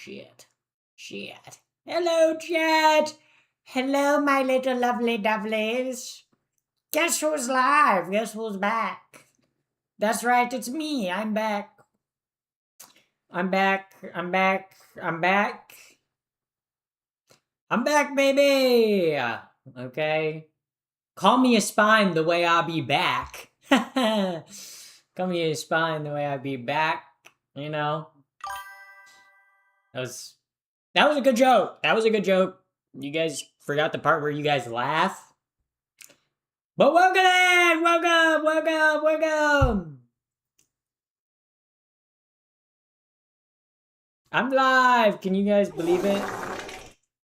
shit. Shit. Hello, chat. Hello, my little lovely dovelies. Guess who's live? Guess who's back? That's right, it's me. I'm back. I'm back. I'm back. I'm back. I'm back, baby. Okay. Call me a spine the way I be back. Call me a spine the way I be back. You know. That was a good joke. That was a good joke. You guys forgot the part where you guys laugh. But welcome in! Welcome! Welcome! Welcome! I'm live! Can you guys believe it?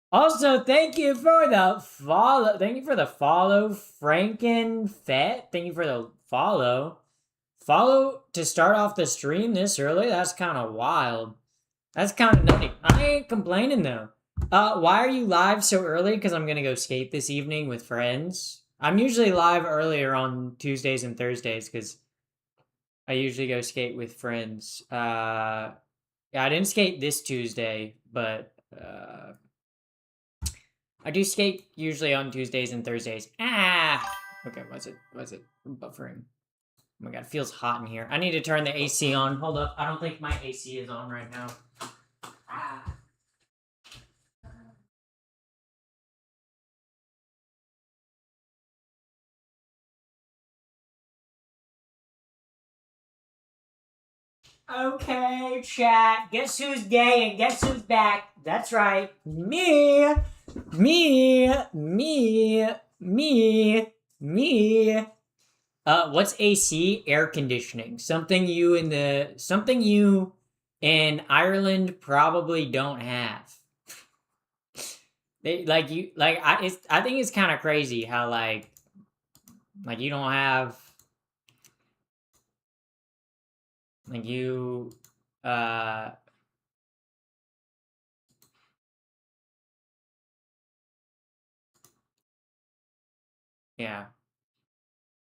Also, thank you for the follow. Thank you for the follow, Frankenfett. Thank you for the follow. Follow to start off the stream this early? That's kind of wild. That's kind of nutty. I ain't complaining though. Why are you live so early? Because I'm gonna go skate this evening with friends. I'm usually live earlier on Tuesdays and Thursdays because I usually go skate with friends. Yeah, I didn't skate this Tuesday, but I do skate usually on Tuesdays and Thursdays. Okay, was it buffering? Oh my god, it feels hot in here. I need to turn the AC on. Hold up, I don't think my AC is on right now. Okay, chat. Guess who's gay and guess who's back? That's right. Me. What's AC? Air conditioning. Something you in Ireland probably don't have. I think it's kind of crazy how like you don't have yeah.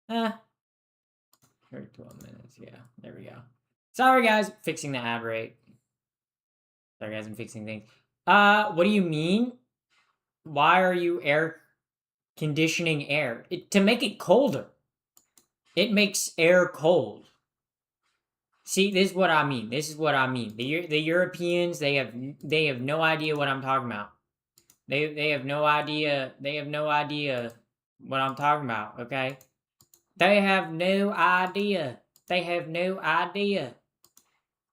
12 minutes, yeah. There we go. Sorry guys, fixing the ad rate. Sorry guys, I'm fixing things. What do you mean? Why are you air conditioning air? To make it colder. It makes air cold. See, this is what I mean. The Europeans, they have no idea what I'm talking about. They have no idea. They have no idea what I'm talking about, okay? They have no idea. They have no idea.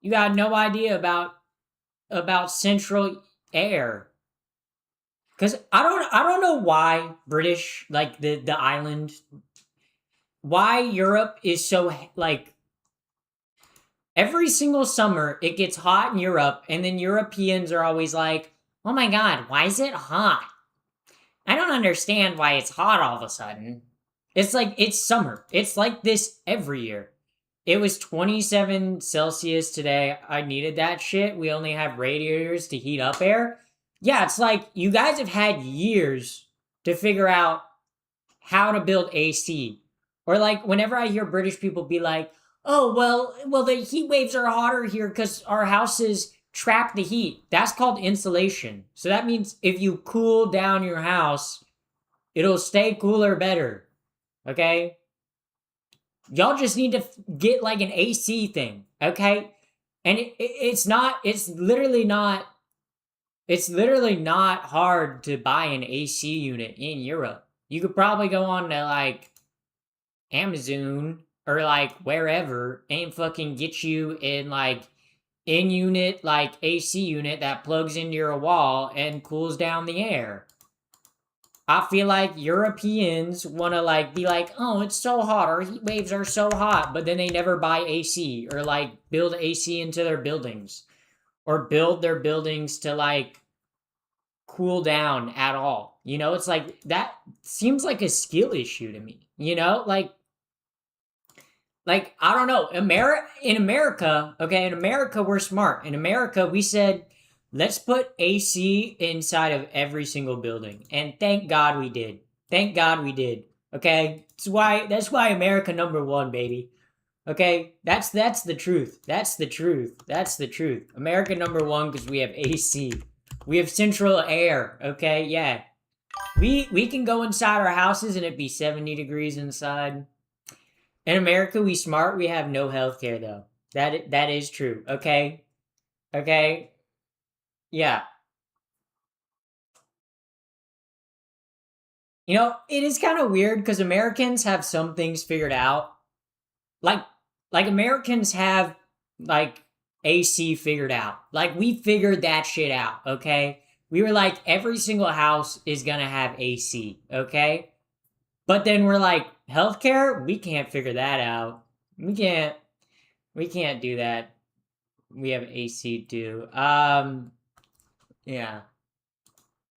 You got no idea about central air. Cause I don't know why British, like the island, why Europe is so like every single summer it gets hot in Europe and then Europeans are always like, oh my god, why is it hot? I don't understand why it's hot all of a sudden. It's like, it's summer. It's like this every year. It was 27 Celsius today. I needed that shit. We only have radiators to heat up air. Yeah, it's like you guys have had years to figure out how to build AC. Or like whenever I hear British people be like, oh, well, the heat waves are hotter here because our houses trap the heat. That's called insulation. So that means if you cool down your house, it'll stay cooler better. Okay? Y'all just need to get like an AC thing, okay? And it's literally not hard to buy an AC unit in Europe. You could probably go on to like Amazon or like wherever and fucking get you in like in-unit like AC unit that plugs into your wall and cools down the air. I feel like Europeans want to like be like, oh, it's so hot, our heat waves are so hot, but then they never buy AC or like build AC into their buildings or build their buildings to like cool down at all. You know, it's like that seems like a skill issue to me, you know? Like I don't know, in America, okay, in America we're smart. In America we said, let's put AC inside of every single building. And thank God we did. Thank God we did. Okay? That's why America #1, baby. Okay, that's the truth. That's the truth. That's the truth. America number one because we have AC. We have central air. Okay, yeah. We can go inside our houses and it be 70 degrees inside. In America, we smart. We have no health care though. That is true. Okay, okay, yeah. You know, it is kind of weird because Americans have some things figured out. Like like Americans have like AC figured out. Like we figured that shit out, okay? We were like every single house is going to have AC, okay? But then we're like healthcare, we can't figure that out. We can't do that. We have AC too. Yeah.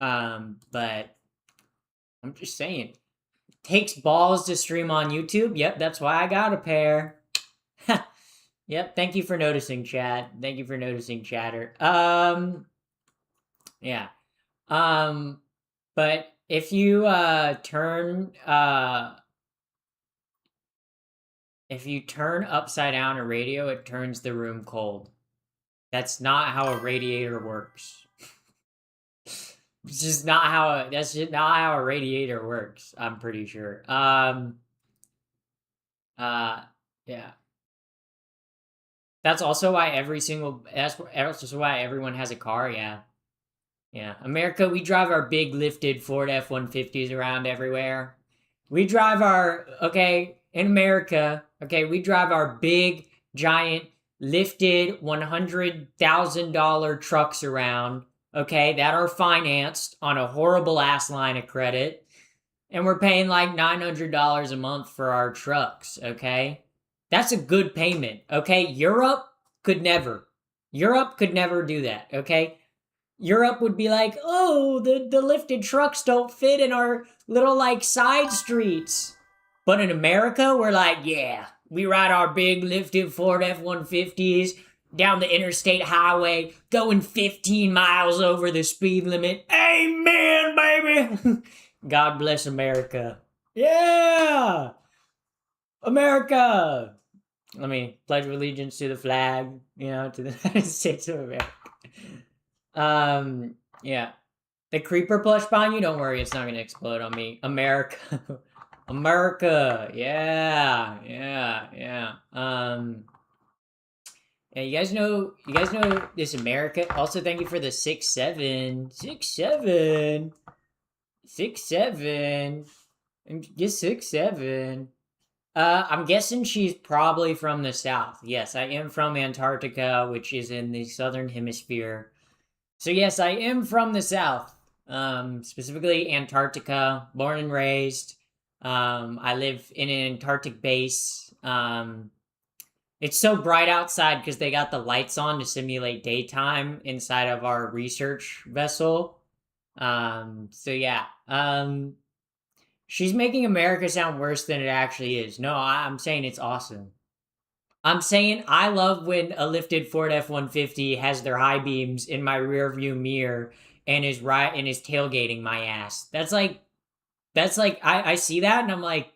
But I'm just saying. Takes balls to stream on YouTube. Yep, that's why I got a pair. Yep, thank you for noticing, chat. Thank you for noticing, chatter. Yeah. Um, but if you turn upside down a radio, it turns the room cold. That's not how a radiator works. It's just not how that's just not how a radiator works, I'm pretty sure. Uh yeah. That's also why that's also why everyone has a car, yeah. Yeah. America, we drive our big lifted Ford F-150s around everywhere. We drive in America, okay, we drive our big, giant, lifted $100,000 trucks around, okay, that are financed on a horrible ass line of credit. And we're paying like $900 a month for our trucks, okay? That's a good payment, okay? Could never. Europe could never do that, okay? Europe would be like, oh, the lifted trucks don't fit in our little like side streets. But in America, we're like, yeah, we ride our big lifted Ford F-150s down the interstate highway, going 15 miles over the speed limit. Amen, baby. God bless America. Yeah, America. Let me pledge allegiance to the flag, to the United States of America. Yeah. The creeper plush behind you, don't worry, it's not gonna explode on me. America. America. Yeah. Yeah. Yeah. Yeah, you guys know this America. Also, thank you for the 6-7. 6-7. 6-7. Get 6-7. I'm guessing she's probably from the south. Yes, I am from Antarctica, which is in the southern hemisphere. So yes, I am from the south, specifically Antarctica, born and raised. I live in an Antarctic base. It's so bright outside because they got the lights on to simulate daytime inside of our research vessel. So yeah, she's making America sound worse than it actually is. No, I'm saying it's awesome. I'm saying I love when a lifted Ford F-150 has their high beams in my rear view mirror and is tailgating my ass. That's like I see that and I'm like,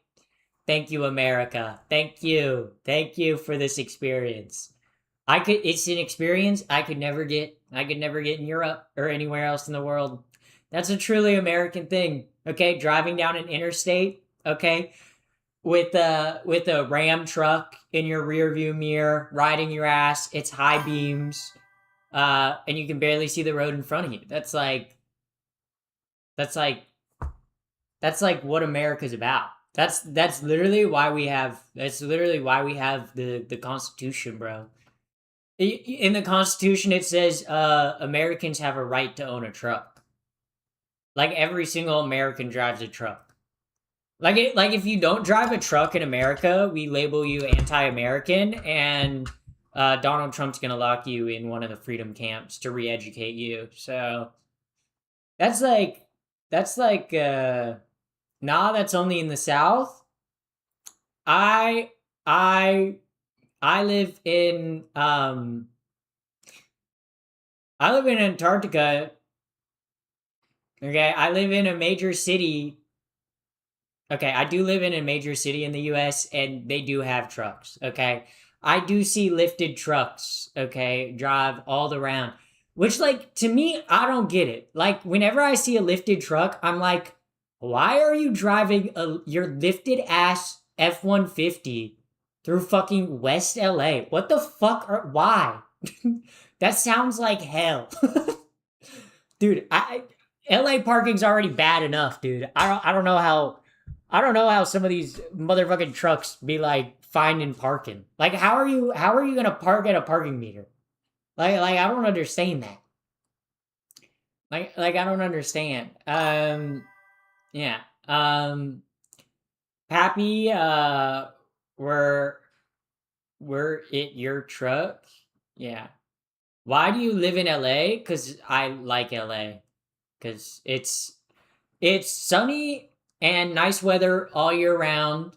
thank you, America. Thank you for this experience. It's an experience I could never get in Europe or anywhere else in the world. That's a truly American thing. Okay, driving down an interstate, okay, with a Ram truck in your rear view mirror, riding your ass. It's high beams, and you can barely see the road in front of you. That's like that's like what America's about. That's literally why we have the Constitution, bro. In the Constitution, it says Americans have a right to own a truck. Like every single American drives a truck. Like if you don't drive a truck in America, we label you anti-American, and Donald Trump's gonna lock you in one of the freedom camps to re-educate you. So that's like that's like nah, that's only in the South. I I I live in Antarctica. Okay, I live in a major city. Okay, I do live in a major city in the US and they do have trucks, okay? I do see lifted trucks, okay, drive all around. Which like to me, I don't get it. Like whenever I see a lifted truck, I'm like, why are you driving your lifted ass F-150 through fucking West LA? What the fuck why? That sounds like hell. Dude, LA parking's already bad enough, dude. I don't know how some of these motherfucking trucks be like finding parking. Like how are you gonna park at a parking meter? Like I don't understand that. Like I don't understand. Yeah. Pappy, we're it your truck? Yeah. Why do you live in LA? Cause I like LA. Cause it's sunny and nice weather all year round.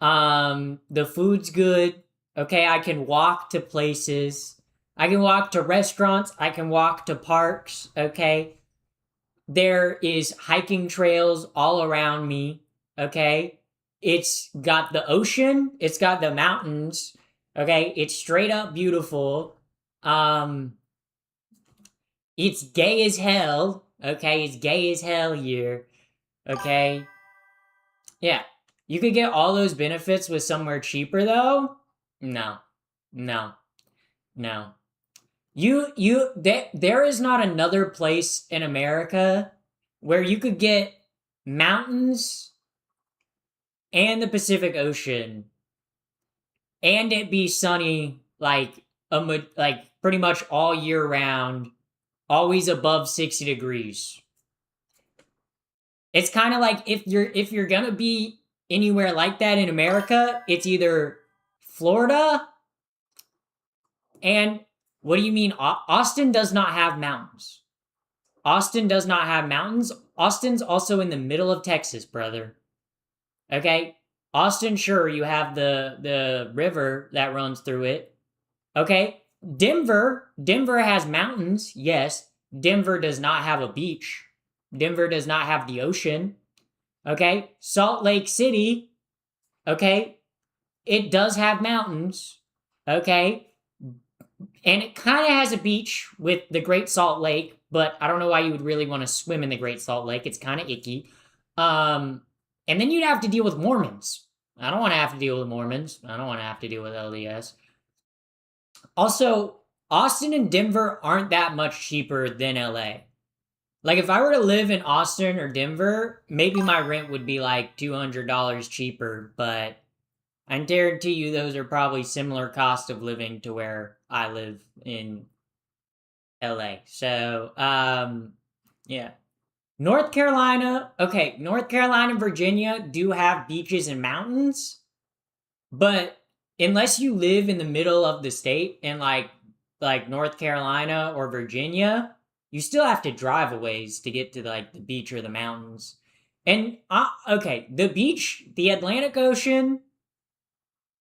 The food's good. Okay, I can walk to places. I can walk to restaurants. I can walk to parks. Okay, there is hiking trails all around me. Okay, it's got the ocean. It's got the mountains. Okay, it's straight up beautiful. Um, it's gay as hell. Okay, it's gay as hell here. Okay, yeah. You could get all those benefits with somewhere cheaper though? No. No. No. There is not another place in America where you could get mountains and the Pacific Ocean and it be sunny like pretty much all year round, always above 60 degrees. It's kind of like if you're going to be anywhere like that in America, it's either Florida and what do you mean? Austin does not have mountains. Austin does not have mountains. Austin's also in the middle of Texas, brother. Okay? Austin, sure, you have the river that runs through it. Okay? Denver has mountains, yes. Denver does not have a beach. Denver does not have the ocean. Okay? Salt Lake City, okay? It does have mountains. Okay? And it kind of has a beach with the Great Salt Lake, but I don't know why you would really want to swim in the Great Salt Lake. It's kind of icky. And then you'd have to deal with Mormons. I don't want to have to deal with Mormons. I don't want to have to deal with LDS. Also, Austin and Denver aren't that much cheaper than LA. Like if I were to live in Austin or Denver, maybe my rent would be like $200 cheaper, but I guarantee you those are probably similar cost of living to where I live in LA. So, yeah. North Carolina, okay, North Carolina and Virginia do have beaches and mountains, but unless you live in the middle of the state in like North Carolina or Virginia, you still have to drive a ways to get to like the beach or the mountains. And okay, the beach, the Atlantic Ocean,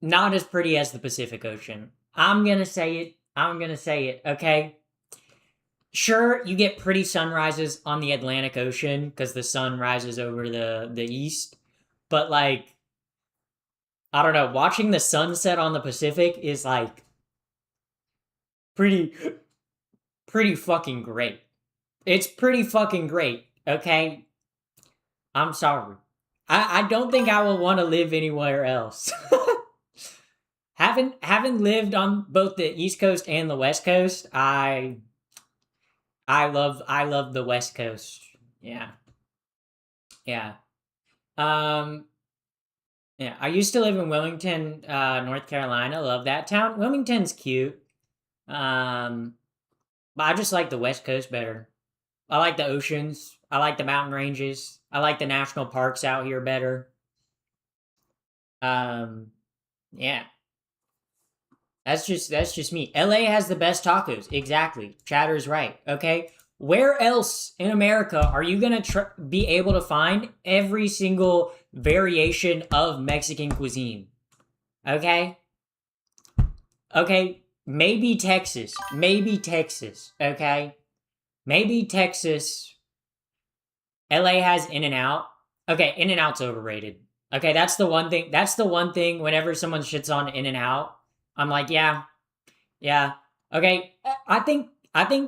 not as pretty as the Pacific Ocean. I'm gonna say it. I'm gonna say it, okay? Sure, you get pretty sunrises on the Atlantic Ocean because the sun rises over the east. But like, I don't know, watching the sunset on the Pacific is like pretty pretty fucking great. It's pretty fucking great, okay? I'm sorry. I don't think I will want to live anywhere else. Having lived on both the East Coast and the West Coast, I love the West Coast. Yeah. Yeah. Um yeah, I used to live in Wilmington, North Carolina. Love that town. Wilmington's cute. Um but I just like the West Coast better. I like the oceans. I like the mountain ranges. I like the national parks out here better. Um yeah. That's just me. LA has the best tacos. Exactly. Chatter's right. Okay. Where else in America are you gonna be able to find every single variation of Mexican cuisine? Okay. Okay. Maybe Texas. Maybe Texas. Okay. Maybe Texas. LA has In-N-Out. Okay, In-N-Out's overrated. Okay, that's the one thing. That's the one thing. Whenever someone shits on In-N-Out, I'm like, yeah, yeah. Okay, I think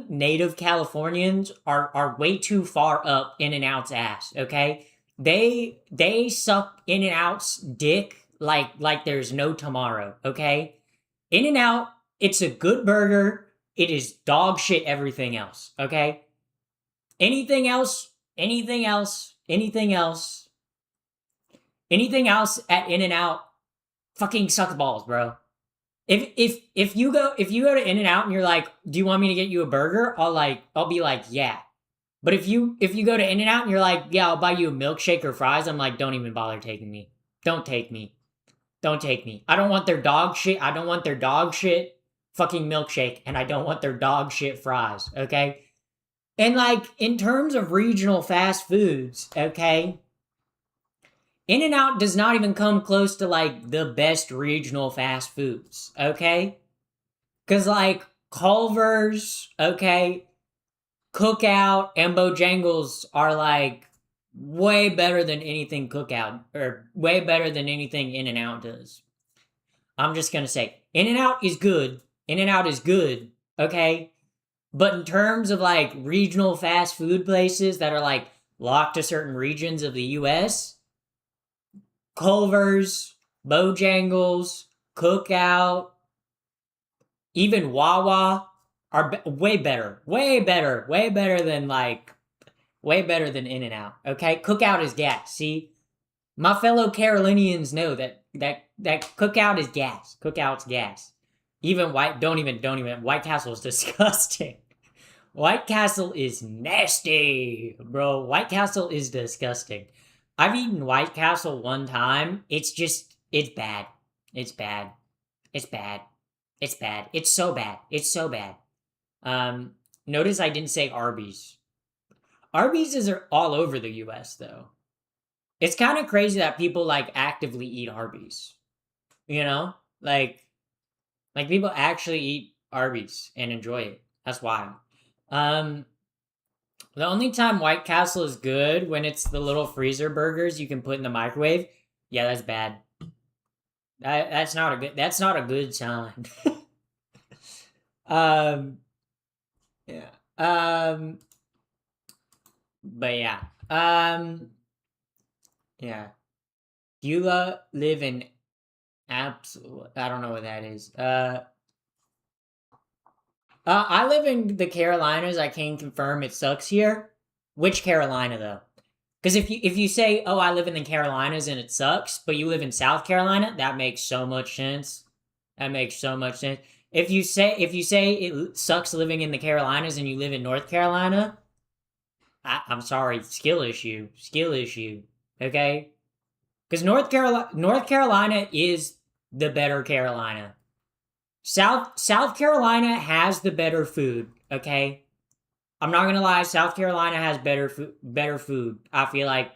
native Californians are way too far up In-N-Out's ass. Okay, they suck In-N-Out's dick like there's no tomorrow. Okay, In-N-Out, it's a good burger. It is dog shit. Everything else. Okay, anything else, anything else, anything else, anything else at In-N-Out, fucking suck balls, bro. If you go to In-N-Out and you're like, do you want me to get you a burger? I'll be like, yeah. But if you go to In-N-Out and you're like, yeah, I'll buy you a milkshake or fries, I'm like, don't even bother taking me. Don't take me. Don't take me. I don't want their dog shit. I don't want their dog shit fucking milkshake, and I don't want their dog shit fries. Okay. And like in terms of regional fast foods, okay, In-N-Out does not even come close to like the best regional fast foods, okay? Cause like Culver's, okay, Cookout, and Bojangles are like way better than anything Cookout, or way better than anything In-N-Out does. I'm just gonna say, In-N-Out is good. In-N-Out is good, okay? But in terms of like regional fast food places that are like locked to certain regions of the US, Culver's, Bojangles, Cookout, even Wawa are way better. Way better. Way better than like, way better than In-N-Out. Okay? Cookout is gas. See? My fellow Carolinians know that Cookout is gas. Cookout's gas. Even don't even. White Castle is disgusting. White Castle is nasty, bro. White Castle is disgusting. I've eaten White Castle one time. It's bad. It's bad. It's bad. It's bad. It's so bad. It's so bad. Um, Notice I didn't say Arby's. Arby's is all over the US though. It's kind of crazy that people like actively eat Arby's. You know? Like people actually eat Arby's and enjoy it. That's wild. Um, the only time White Castle is good when it's the little freezer burgers you can put in the microwave. Yeah, that's bad. That's not a good sign. um yeah. But yeah. Yeah. Beulah live in absolute, I don't know what that is. I live in the Carolinas. I can confirm it sucks here. Which Carolina though? Because if you say, "Oh, I live in the Carolinas and it sucks," but you live in South Carolina, that makes so much sense. That makes so much sense. If you say it sucks living in the Carolinas and you live in North Carolina, I'm sorry, skill issue. Okay, because North Carolina is the better Carolina. South Carolina has the better food. Okay, I'm not gonna lie, South Carolina has better food. I feel like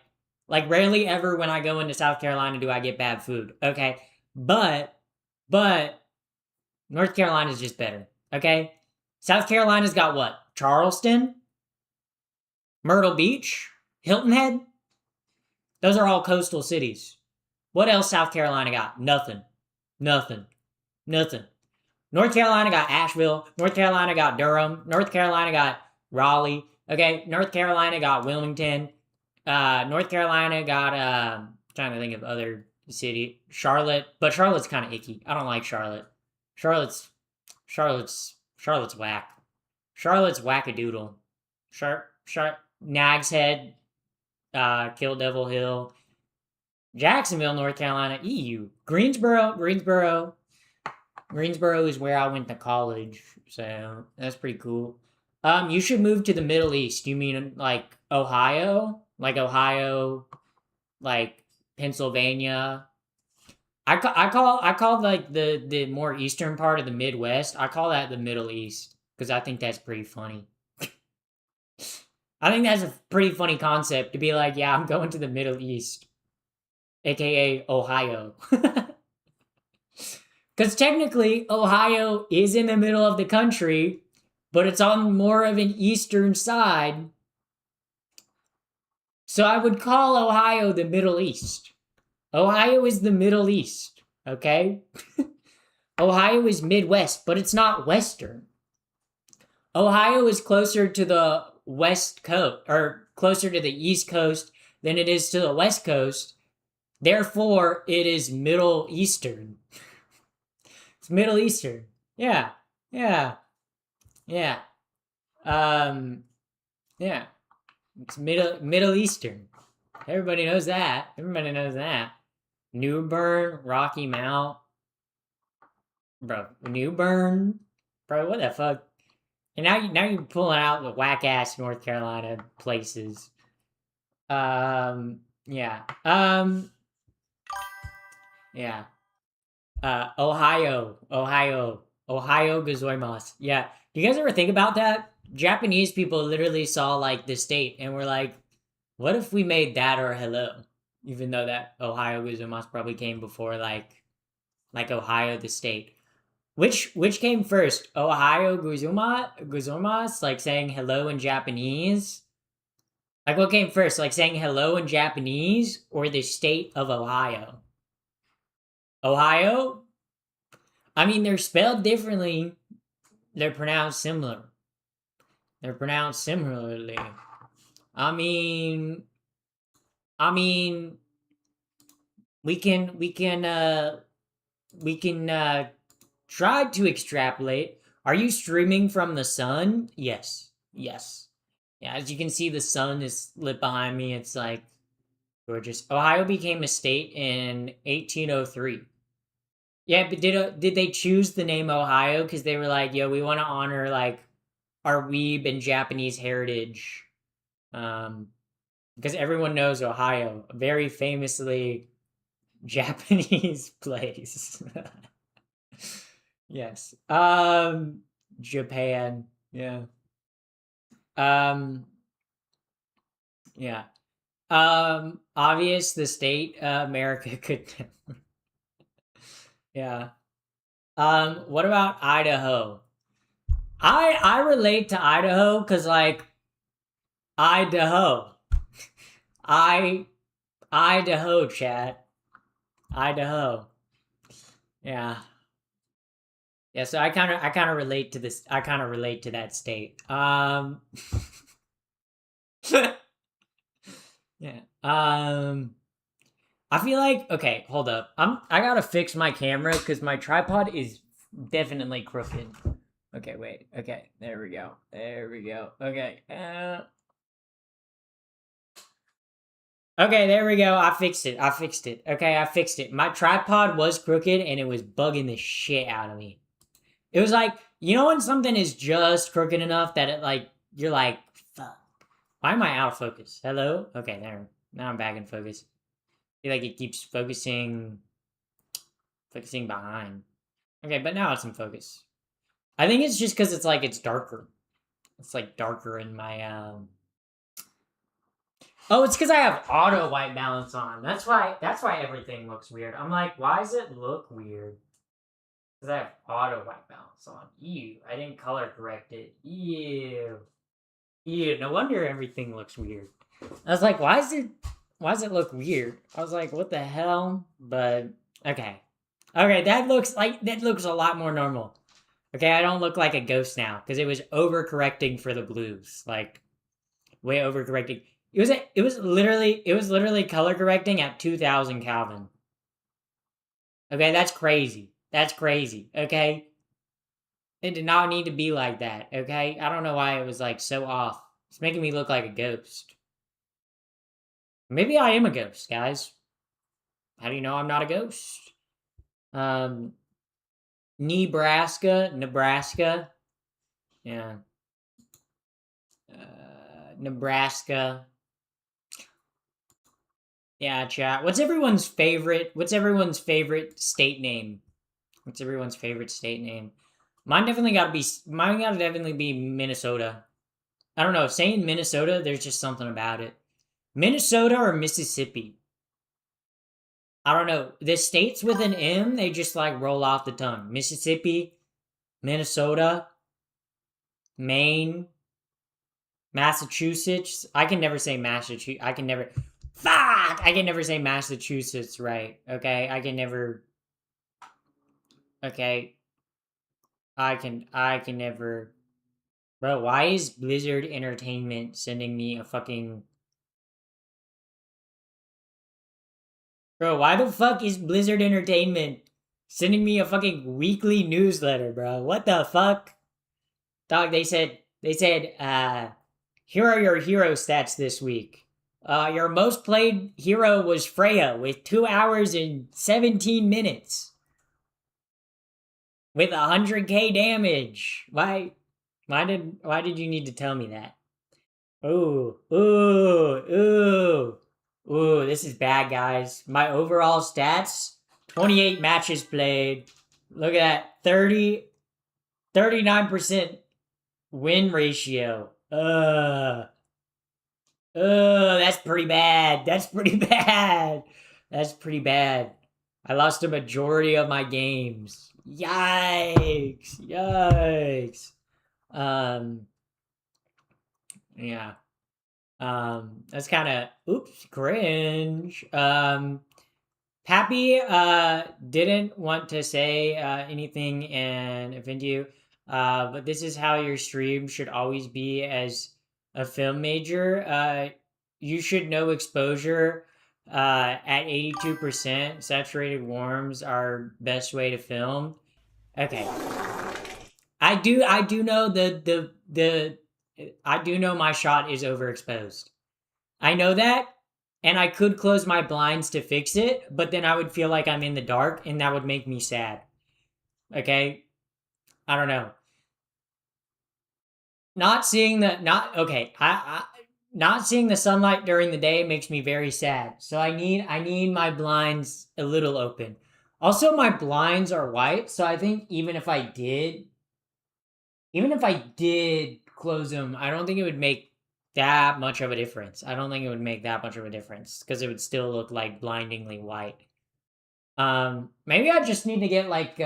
rarely ever when I go into South Carolina do I get bad food. Okay, but North Carolina's just better. Okay, South Carolina's got what? Charleston, Myrtle Beach, Hilton Head. Those are all coastal cities. What else South Carolina got? Nothing. Nothing. Nothing. North Carolina got Asheville. North Carolina got Durham. North Carolina got Raleigh. Okay, North Carolina got Wilmington. North Carolina got trying to think of other city. Charlotte, but Charlotte's kind of icky. I don't like Charlotte. Charlotte's Charlotte's whack. Charlotte's wackadoodle. Nags Head, Kill Devil Hill, Jacksonville, North Carolina, EU, Greensboro is where I went to college, so that's pretty cool. You should move to the Middle East. You mean like Ohio, like Pennsylvania? I call like the more eastern part of the Midwest. I call that the Middle East because I think that's pretty funny. I think that's a pretty funny concept to be like, yeah, I'm going to the Middle East, aka Ohio. Because technically, Ohio is in the middle of the country, but it's on more of an eastern side. So I would call Ohio the Middle East. Ohio is the Middle East, okay? Ohio is Midwest, but it's not Western. Ohio is closer to the West Coast, or closer to the East Coast than it is to the West Coast. Therefore, it is Middle Eastern. It's Middle Eastern. Yeah, yeah, yeah. Um, yeah. It's Middle Eastern. Everybody knows that. Everybody knows that. New Bern, Rocky Mount, bro. New Bern, bro. What the fuck? And now you're pulling out the whack ass North Carolina places. Yeah. Yeah. Ohio gozaimasu. Yeah. Do you guys ever think about that? Japanese people literally saw like the state and were like, what if we made that our hello? Even though that Ohio gozaimasu probably came before like Ohio the state. Which came first? Ohio gozaimasu, like saying hello in Japanese? Like what came first? Like saying hello in Japanese or the state of Ohio? Ohio? I mean, they're spelled differently. They're pronounced similar. They're pronounced similarly. I mean, I mean, we can try to extrapolate. Are you streaming from the sun? Yes. Yes. Yeah, as you can see, the sun is lit behind me. It's like gorgeous. Ohio became a state in 1803. Yeah, but did they choose the name Ohio because they were like, yo, we want to honor like our weeb and Japanese heritage, um, because everyone knows Ohio, a very famously Japanese place. Yes. Japan. Yeah. Um, yeah. Obvious the state America could. Yeah. What about Idaho? I relate to Idaho because like Idaho. I Idaho chat. Idaho. Yeah. Yeah, so I kinda relate to this. I kinda relate to that state. Yeah. I feel like okay, hold up. I gotta fix my camera because my tripod is definitely crooked. Okay, wait. Okay, there we go. There we go. Okay. Okay, there we go. I fixed it. I fixed it. Okay, I fixed it. My tripod was crooked and it was bugging the shit out of me. It was like, you know when something is just crooked enough that it like you're like, fuck. Why am I out of focus? Hello? Okay, there. Now I'm back in focus. I feel like it keeps focusing behind. Okay, but now it's in focus. I think it's just because it's like it's darker. It's like darker in my Oh, it's because I have auto white balance on. That's why everything looks weird. I'm like, why does it look weird? Because I have auto white balance on. Ew, I didn't color correct it. Ew. Ew, no wonder everything looks weird. I was like, why does it look weird? I was like, what the hell? But okay. Okay, that looks a lot more normal. Okay, I don't look like a ghost now because it was overcorrecting for the blues. Like way overcorrecting. It was literally color correcting at 2000 Kelvin. Okay, that's crazy. That's crazy. Okay? It did not need to be like that, okay? I don't know why it was like so off. It's making me look like a ghost. Maybe I am a ghost, guys. How do you know I'm not a ghost? Um, Nebraska. Yeah. Nebraska. Yeah, chat. What's everyone's favorite state name? What's everyone's favorite state name? Mine gotta definitely be Minnesota. I don't know, saying Minnesota, there's just something about it. Minnesota or Mississippi? I don't know. The states with an M, they just like roll off the tongue. Mississippi, Minnesota, Maine. Massachusetts. I can never say Massachusetts. I can never. Fuck! I can never say Massachusetts right. Okay, I can never. Okay, I can never. Bro, why is Blizzard Entertainment sending me a fucking. Bro, why the fuck is Blizzard Entertainment sending me a fucking weekly newsletter, bro? What the fuck? Dog, they said, here are your hero stats this week. Your most played hero was Freya with 2 hours and 17 minutes with 100k damage. Why did you need to tell me that? Ooh, ooh, ooh, ooh, this is bad, guys. My overall stats, 28 matches played. Look at that, 39% win ratio. That's pretty bad. That's pretty bad. That's pretty bad. I lost a majority of my games. Yikes. Yikes. Um, yeah. That's kind of, oops, cringe. Pappy, didn't want to say, anything and offend you. But this is how your stream should always be as a film major. You should know exposure, at 82%. Saturated warms are best way to film. Okay. I do know I do know my shot is overexposed. I know that, and I could close my blinds to fix it, but then I would feel like I'm in the dark, and that would make me sad. Okay? I don't know. Not seeing the not okay. I not seeing the sunlight during the day makes me very sad. So I need my blinds a little open. Also, my blinds are white, so I think even if I did close them, I don't think it would make that much of a difference. I don't think it would make that much of a difference because it would still look like blindingly white. Maybe I just need to get like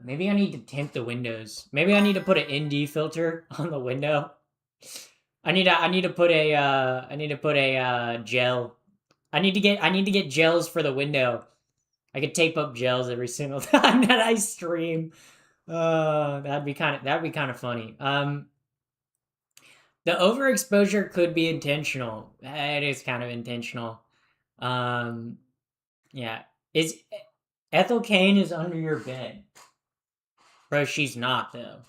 maybe I need to tint the windows. Maybe I need to put an ND filter on the window. I need to put a gel. I need to get gels for the window. I could tape up gels every single time that I stream. That'd be kind of funny. The overexposure could be intentional. It is kind of intentional. Um, yeah. Is Ethel Kane is under your bed, bro? She's not though.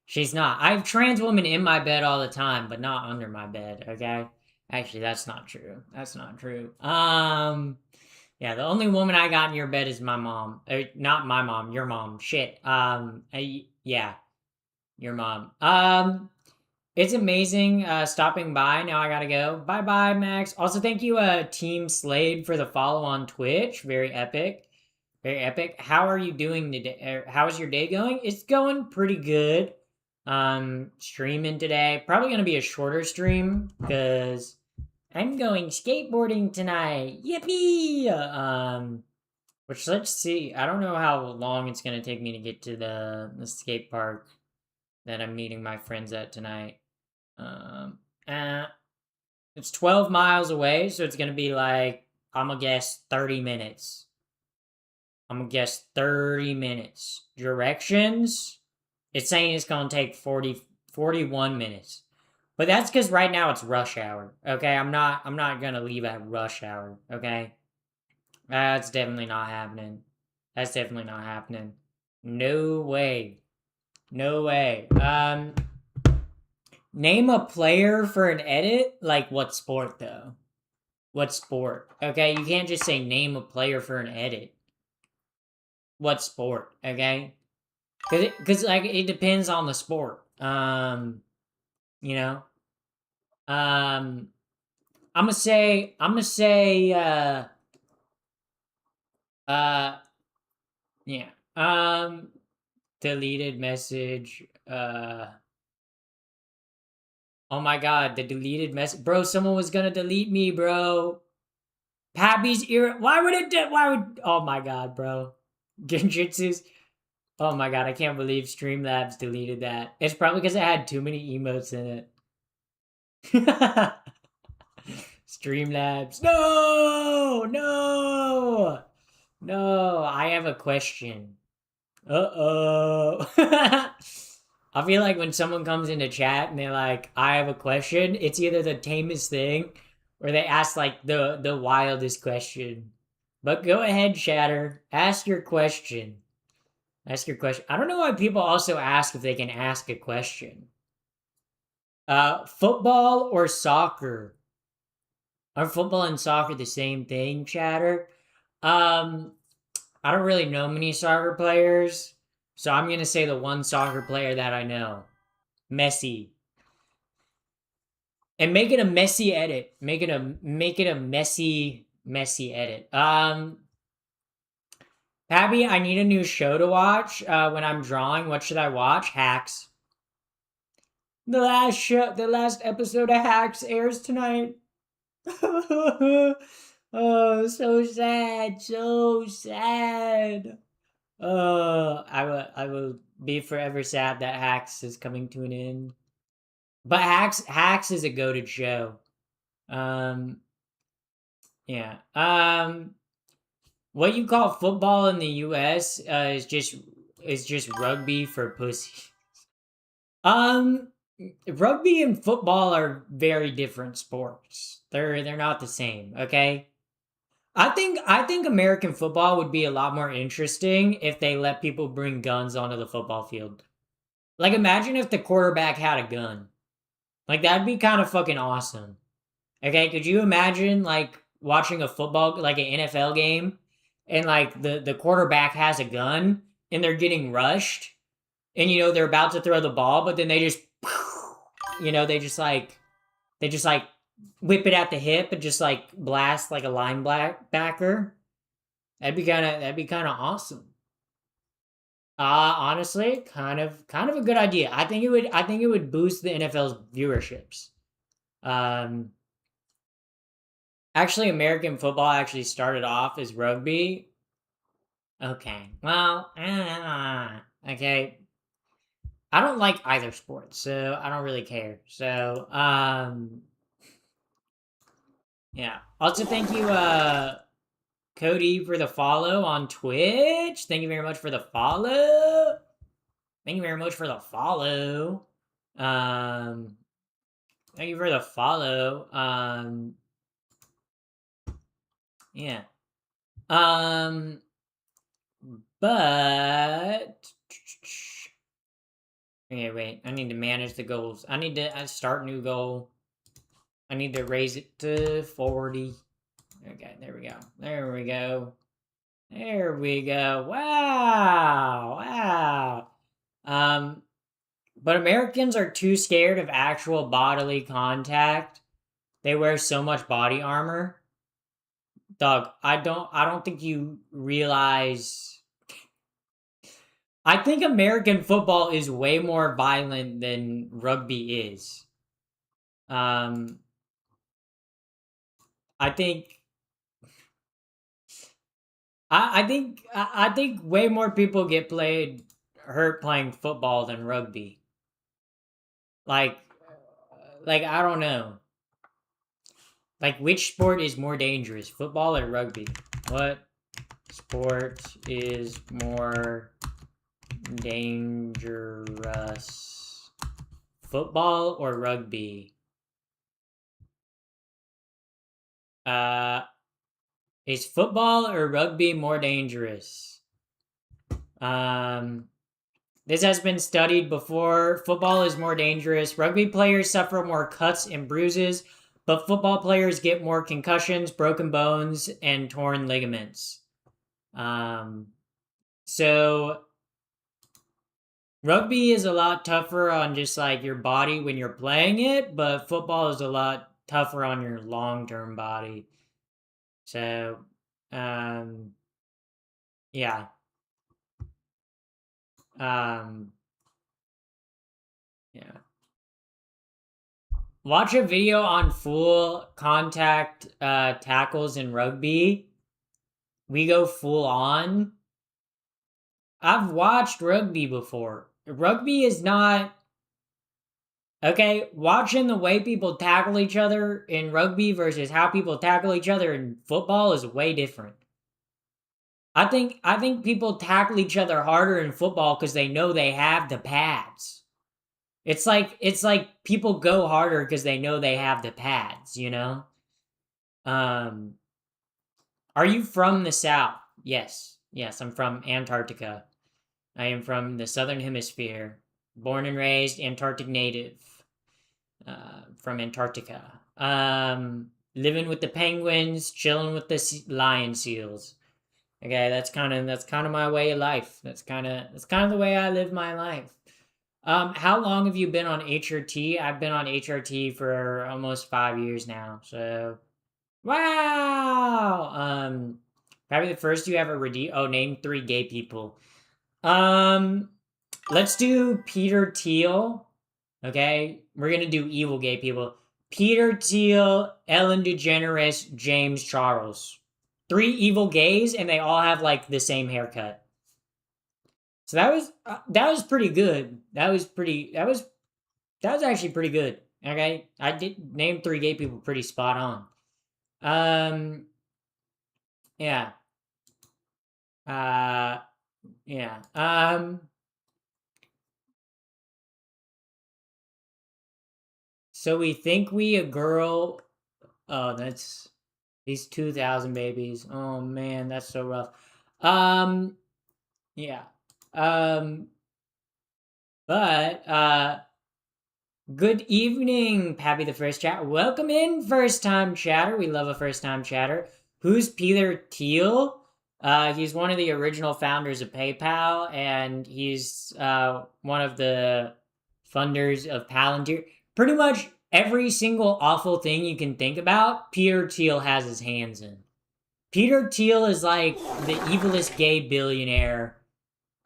She's not. I have trans women in my bed all the time, but not under my bed. Okay. Actually, that's not true. That's not true. Yeah, the only woman I got in your bed is my mom. Not my mom, your mom. Shit. Yeah, your mom. It's amazing stopping by. Now I gotta go. Bye bye, Max. Also, thank you, Team Slade, for the follow on Twitch. Very epic. Very epic. How are you doing today? How's your day going? It's going pretty good. Streaming today. Probably gonna be a shorter stream because I'm going skateboarding tonight. Yippee! Which let's see. I don't know how long it's gonna take me to get to the skate park that I'm meeting my friends at tonight. Um, uh, it's 12 miles away, so it's gonna be like I'm gonna guess 30 minutes. I'm gonna guess 30 minutes. Directions. It's saying it's gonna take 41 minutes. But that's because right now it's rush hour. Okay, I'm not gonna leave at rush hour. Okay, that's definitely not happening. That's definitely not happening. No way. No way. Name a player for an edit. Like what sport though? What sport? Okay, you can't just say name a player for an edit. What sport? Okay, because like it depends on the sport. You know. Um, I'm gonna say uh yeah. Deleted message. Oh my god, the deleted message. Bro, someone was gonna delete me, bro. Pappy's ear. Why would oh my god, bro. Genjutsu's. Oh my god, I can't believe Streamlabs deleted that. It's probably because it had too many emotes in it. Streamlabs. No! No! No, I have a question. Uh-oh. I feel like when someone comes into chat and they're like, I have a question, it's either the tamest thing or they ask like the wildest question. But go ahead, Shatter. Ask your question. Ask your question. I don't know why people also ask if they can ask a question. Football or soccer? Are football and soccer the same thing, Chatter? Um, I don't really know many soccer players, so I'm gonna say the one soccer player that I know, Messi, and make it a messy edit. Make it a messy edit. Abby, I need a new show to watch. When I'm drawing, what should I watch? Hacks. The last episode of Hacks airs tonight. Oh, so sad, so sad. I will be forever sad that Hacks is coming to an end. But Hacks is a goated show. Um, yeah. What you call football in the U.S. Is just rugby for pussy. Um, Rugby and football are very different sports. They're not the same. Okay. I think American football would be a lot more interesting if they let people bring guns onto the football field. Like imagine if the quarterback had a gun. Like that'd be kind of fucking awesome. Okay, could you imagine like watching a football like an NFL game and like the quarterback has a gun and they're getting rushed and they're about to throw the ball but then they just they just like whip it at the hip and just like blast like a linebacker. That'd be kind of awesome. Honestly, kind of a good idea. I think it would boost the NFL's viewerships. Um, Actually, American football actually started off as rugby. Okay, well, okay. I don't like either sport, so I don't really care. So, yeah. Also, thank you, Cody, for the follow on Twitch. Thank you very much for the follow. Thank you very much for the follow. Um, Thank you for the follow. Yeah. Um, but okay, wait. I need to manage the goals. I need to start new goal. I need to raise it to 40. Okay, there we go. There we go. There we go. Wow. Wow. But Americans are too scared of actual bodily contact. They wear so much body armor. Doug, I don't think you realize. I think American football is way more violent than rugby is. Um I think I think way more people get played hurt playing football than rugby. Like like I don't know. Like which sport is more dangerous, football or rugby? What sport is more dangerous? Football or rugby? Uh is football or rugby more dangerous? Um This has been studied before. Football is more dangerous. Rugby players suffer more cuts and bruises, but football players get more concussions, broken bones, and torn ligaments. Um, so rugby is a lot tougher on just like your body when you're playing it, but football is a lot tougher on your long-term body. So, um, yeah. Um, yeah. Watch a video on full contact tackles in rugby. We go full on. I've watched rugby before. Rugby is not. Okay, watching the way people tackle each other in rugby versus how people tackle each other in football is way different. I think people tackle each other harder in football because they know they have the pads. It's like people go harder because they know they have the pads, you know? Um are you from the South? Yes. Yes, I'm from Antarctica. I am from the Southern Hemisphere. Born and raised Antarctic native. From Antarctica. Living with the penguins, chilling with the lion seals. Okay, that's kind of my way of life. That's kind of the way I live my life. How long have you been on HRT? I've been on HRT for almost 5 years now. So, wow. Probably the first you ever redeem. Oh, name three gay people. Um, let's do Peter Thiel. Okay, we're gonna do evil gay people. Peter Thiel, Ellen DeGeneres, James Charles. Three evil gays, and they all have like the same haircut. So that was pretty good. That was actually pretty good. Okay, I did name three gay people pretty spot on. Um, yeah, uh, yeah. So we think we a girl. Oh, that's these 2,000 babies. Oh man, that's so rough. Um, yeah. Um, but good evening, Pappy the First Chat. Welcome in, first time chatter. We love a first time chatter. Who's Peter Thiel? He's one of the original founders of PayPal, and he's one of the funders of Palantir. Pretty much every single awful thing you can think about, Peter Thiel has his hands in. Peter Thiel is like the evilest gay billionaire.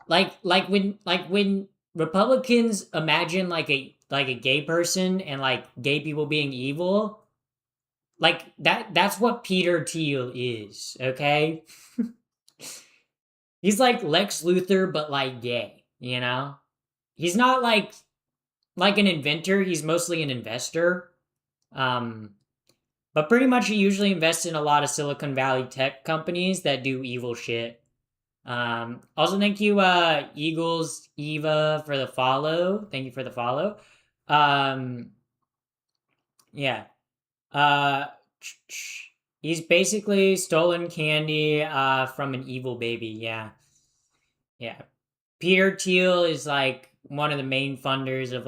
Like when Republicans imagine like a gay person and like gay people being evil, like that's what Peter Thiel is, okay? He's like Lex Luthor but like gay, you know? He's not like an inventor, he's mostly an investor. Um but pretty much he usually invests in a lot of Silicon Valley tech companies that do evil shit. Also thank you, Eagles Eva for the follow. Thank you for the follow. Um, yeah. Uh, he's basically stolen candy, from an evil baby. Yeah. Yeah. Peter Thiel is like one of the main funders of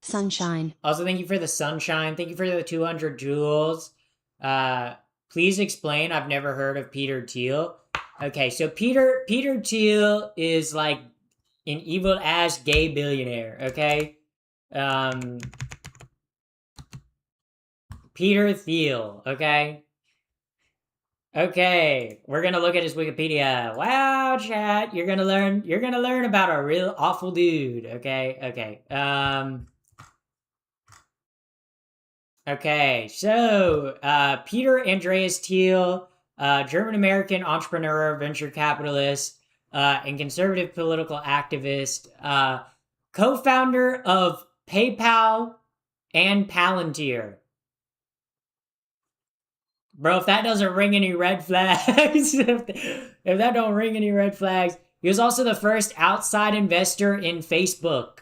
Sunshine. also thank you for the sunshine. Thank you for the 200 jewels. Uh, please explain. I've never heard of Peter Thiel. Okay, so Peter Thiel is like an evil ass gay billionaire. Okay, um, Peter Thiel. Okay, okay, we're gonna look at his Wikipedia. Wow, chat, you're gonna learn. You're gonna learn about a real awful dude. Okay, okay. Okay, so Peter Andreas Thiel, German American entrepreneur, venture capitalist, and conservative political activist, co founder of PayPal and Palantir. Bro, if that doesn't ring any red flags, if that don't ring any red flags, he was also the first outside investor in Facebook.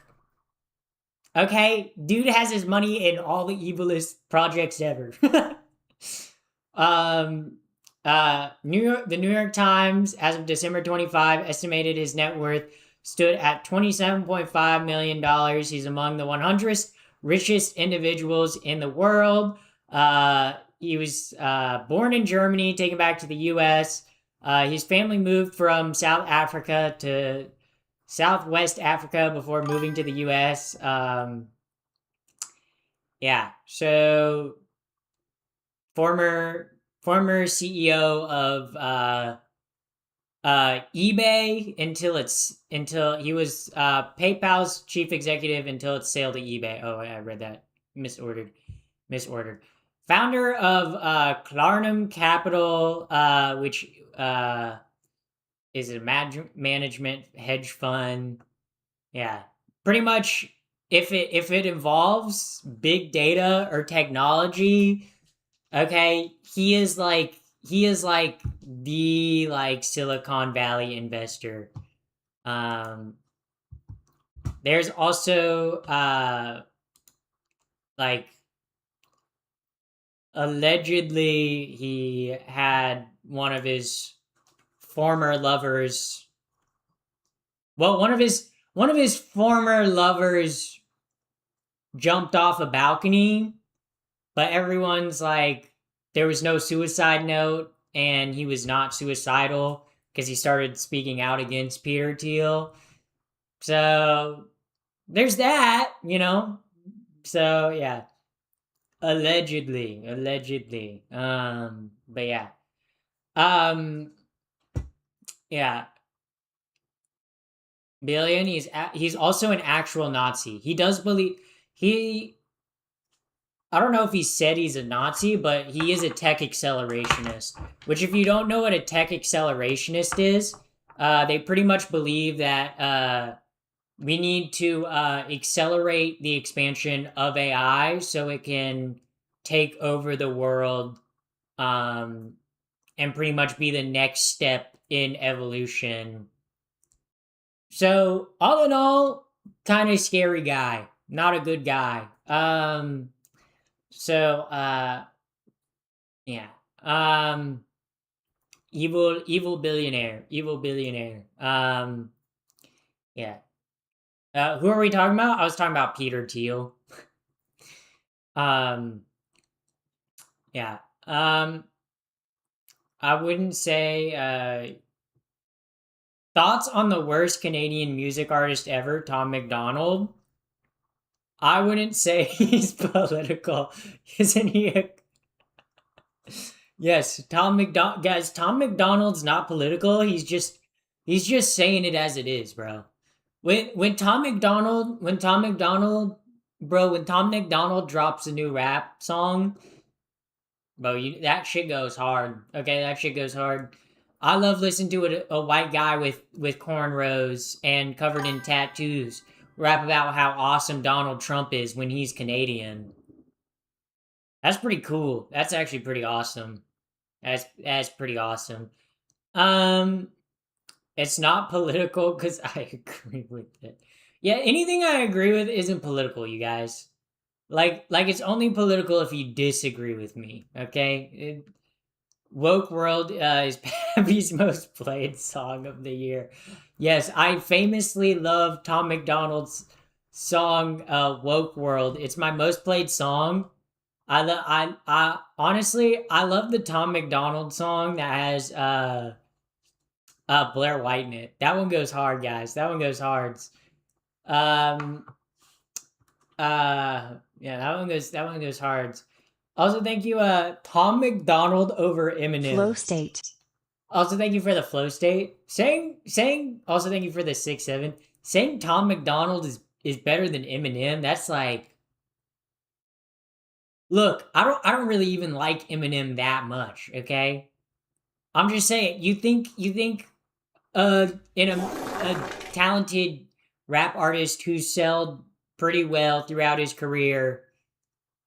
Okay, dude has his money in all the evilest projects ever. um, the New York Times, as of December 25, estimated his net worth stood at $27.5 million. He's among the 100 richest individuals in the world. He was born in Germany, taken back to the U.S. His family moved from South Africa to Southwest Africa before moving to the U.S. Yeah, so former CEO of eBay until he was PayPal's chief executive until its sale to eBay. Oh, I read that misordered. Founder of Clarnum Capital, which is a management hedge fund. Yeah, pretty much if it involves big data or technology, okay, he is like the like Silicon Valley investor. Um, there's also like allegedly he had former lovers one of his former lovers jumped off a balcony, but everyone's like there was no suicide note and he was not suicidal because he started speaking out against Peter Thiel. So there's that. So yeah, allegedly. But yeah, um, yeah. Billion. He's also an actual Nazi. He does believe he. I don't know if he said he's a Nazi, but he is a tech accelerationist. Which, if you don't know what a tech accelerationist is, they pretty much believe that we need to accelerate the expansion of AI so it can take over the world, um, and pretty much be the next step in evolution. So, all in all, kind of scary guy, not a good guy. So, yeah. Evil billionaire. Yeah. Who are we talking about? I was talking about Peter Thiel. Um, yeah. I wouldn't say, thoughts on the worst Canadian music artist ever, Tom McDonald. I wouldn't say he's political. Isn't he Yes, Tom McDonald, guys. Tom McDonald's not political. He's just saying it as it is, bro. When Tom McDonald drops a new rap song, bro, that shit goes hard. Okay, that shit goes hard. I love listening to a white guy with cornrows and covered in tattoos rap about how awesome Donald Trump is when he's Canadian. That's pretty cool. That's actually pretty awesome. That's pretty awesome. Um, it's not political because I agree with it. Yeah, anything I agree with isn't political, you guys. Like it's only political if you disagree with me. Okay, Woke World is Pappy's most played song of the year. Yes, I famously love Tom McDonald's song Woke World. It's my most played song. I honestly I love the Tom McDonald song that has Blair White in it. That one goes hard, guys. That one goes hard. Um yeah, that one goes hard. Also, thank you, Tom McDonald over Eminem. Flow state. Also, thank you for the flow state. Saying also thank you for the 6-7. Saying Tom McDonald is better than Eminem, that's like look, I don't really even like Eminem that much, okay? I'm just saying, you think in a talented rap artist who sold pretty well throughout his career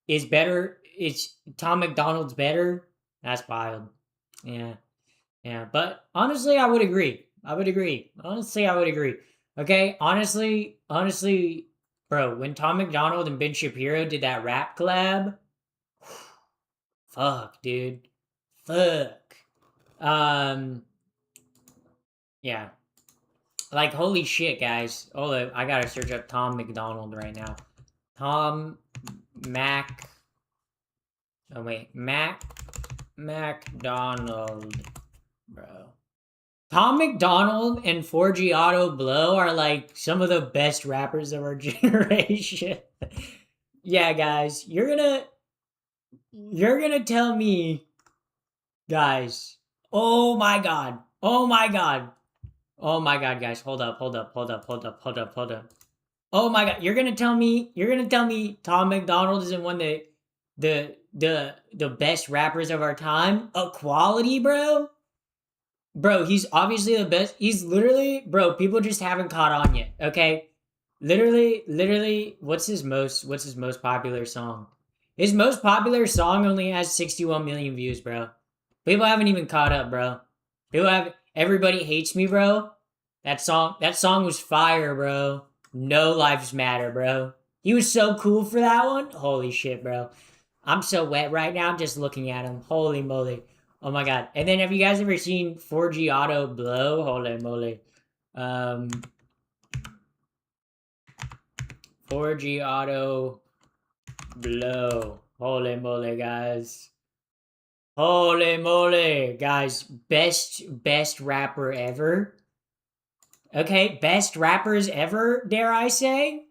is better. It's Tom McDonald's better. That's wild. Yeah, yeah. But honestly, I would agree. Honestly, I would agree. Okay, honestly, bro. When Tom McDonald and Ben Shapiro did that rap collab, fuck, dude, fuck. Um, yeah. Like holy shit, guys. Hold up, I gotta search up Tom McDonald right now. Tom Mac. Oh wait, McDonald, bro. Tom McDonald and Forgiato Blow are like some of the best rappers of our generation. Yeah, guys, you're gonna tell me, guys. Oh my god. Oh my god. Oh my god, guys. Hold up. Oh my god. You're gonna tell me Tom McDonald isn't one of the best rappers of our time? Equality, bro? Bro, he's obviously the best. He's literally, bro, people just haven't caught on yet, okay? Literally, what's his most popular song? His most popular song only has 61 million views, bro. People haven't even caught up, bro. People have Everybody Hates Me, bro. That song was fire, bro. No lives matter, bro. He was so cool for that one. Holy shit, bro. I'm so wet right now. I'm just looking at him. Holy moly. Oh my god. And then have you guys ever seen 4G Auto Blow? Holy moly. Um 4G Auto Blow. Holy moly, guys. Holy moly, guys. Best rapper ever. Okay, best rappers ever, dare I say?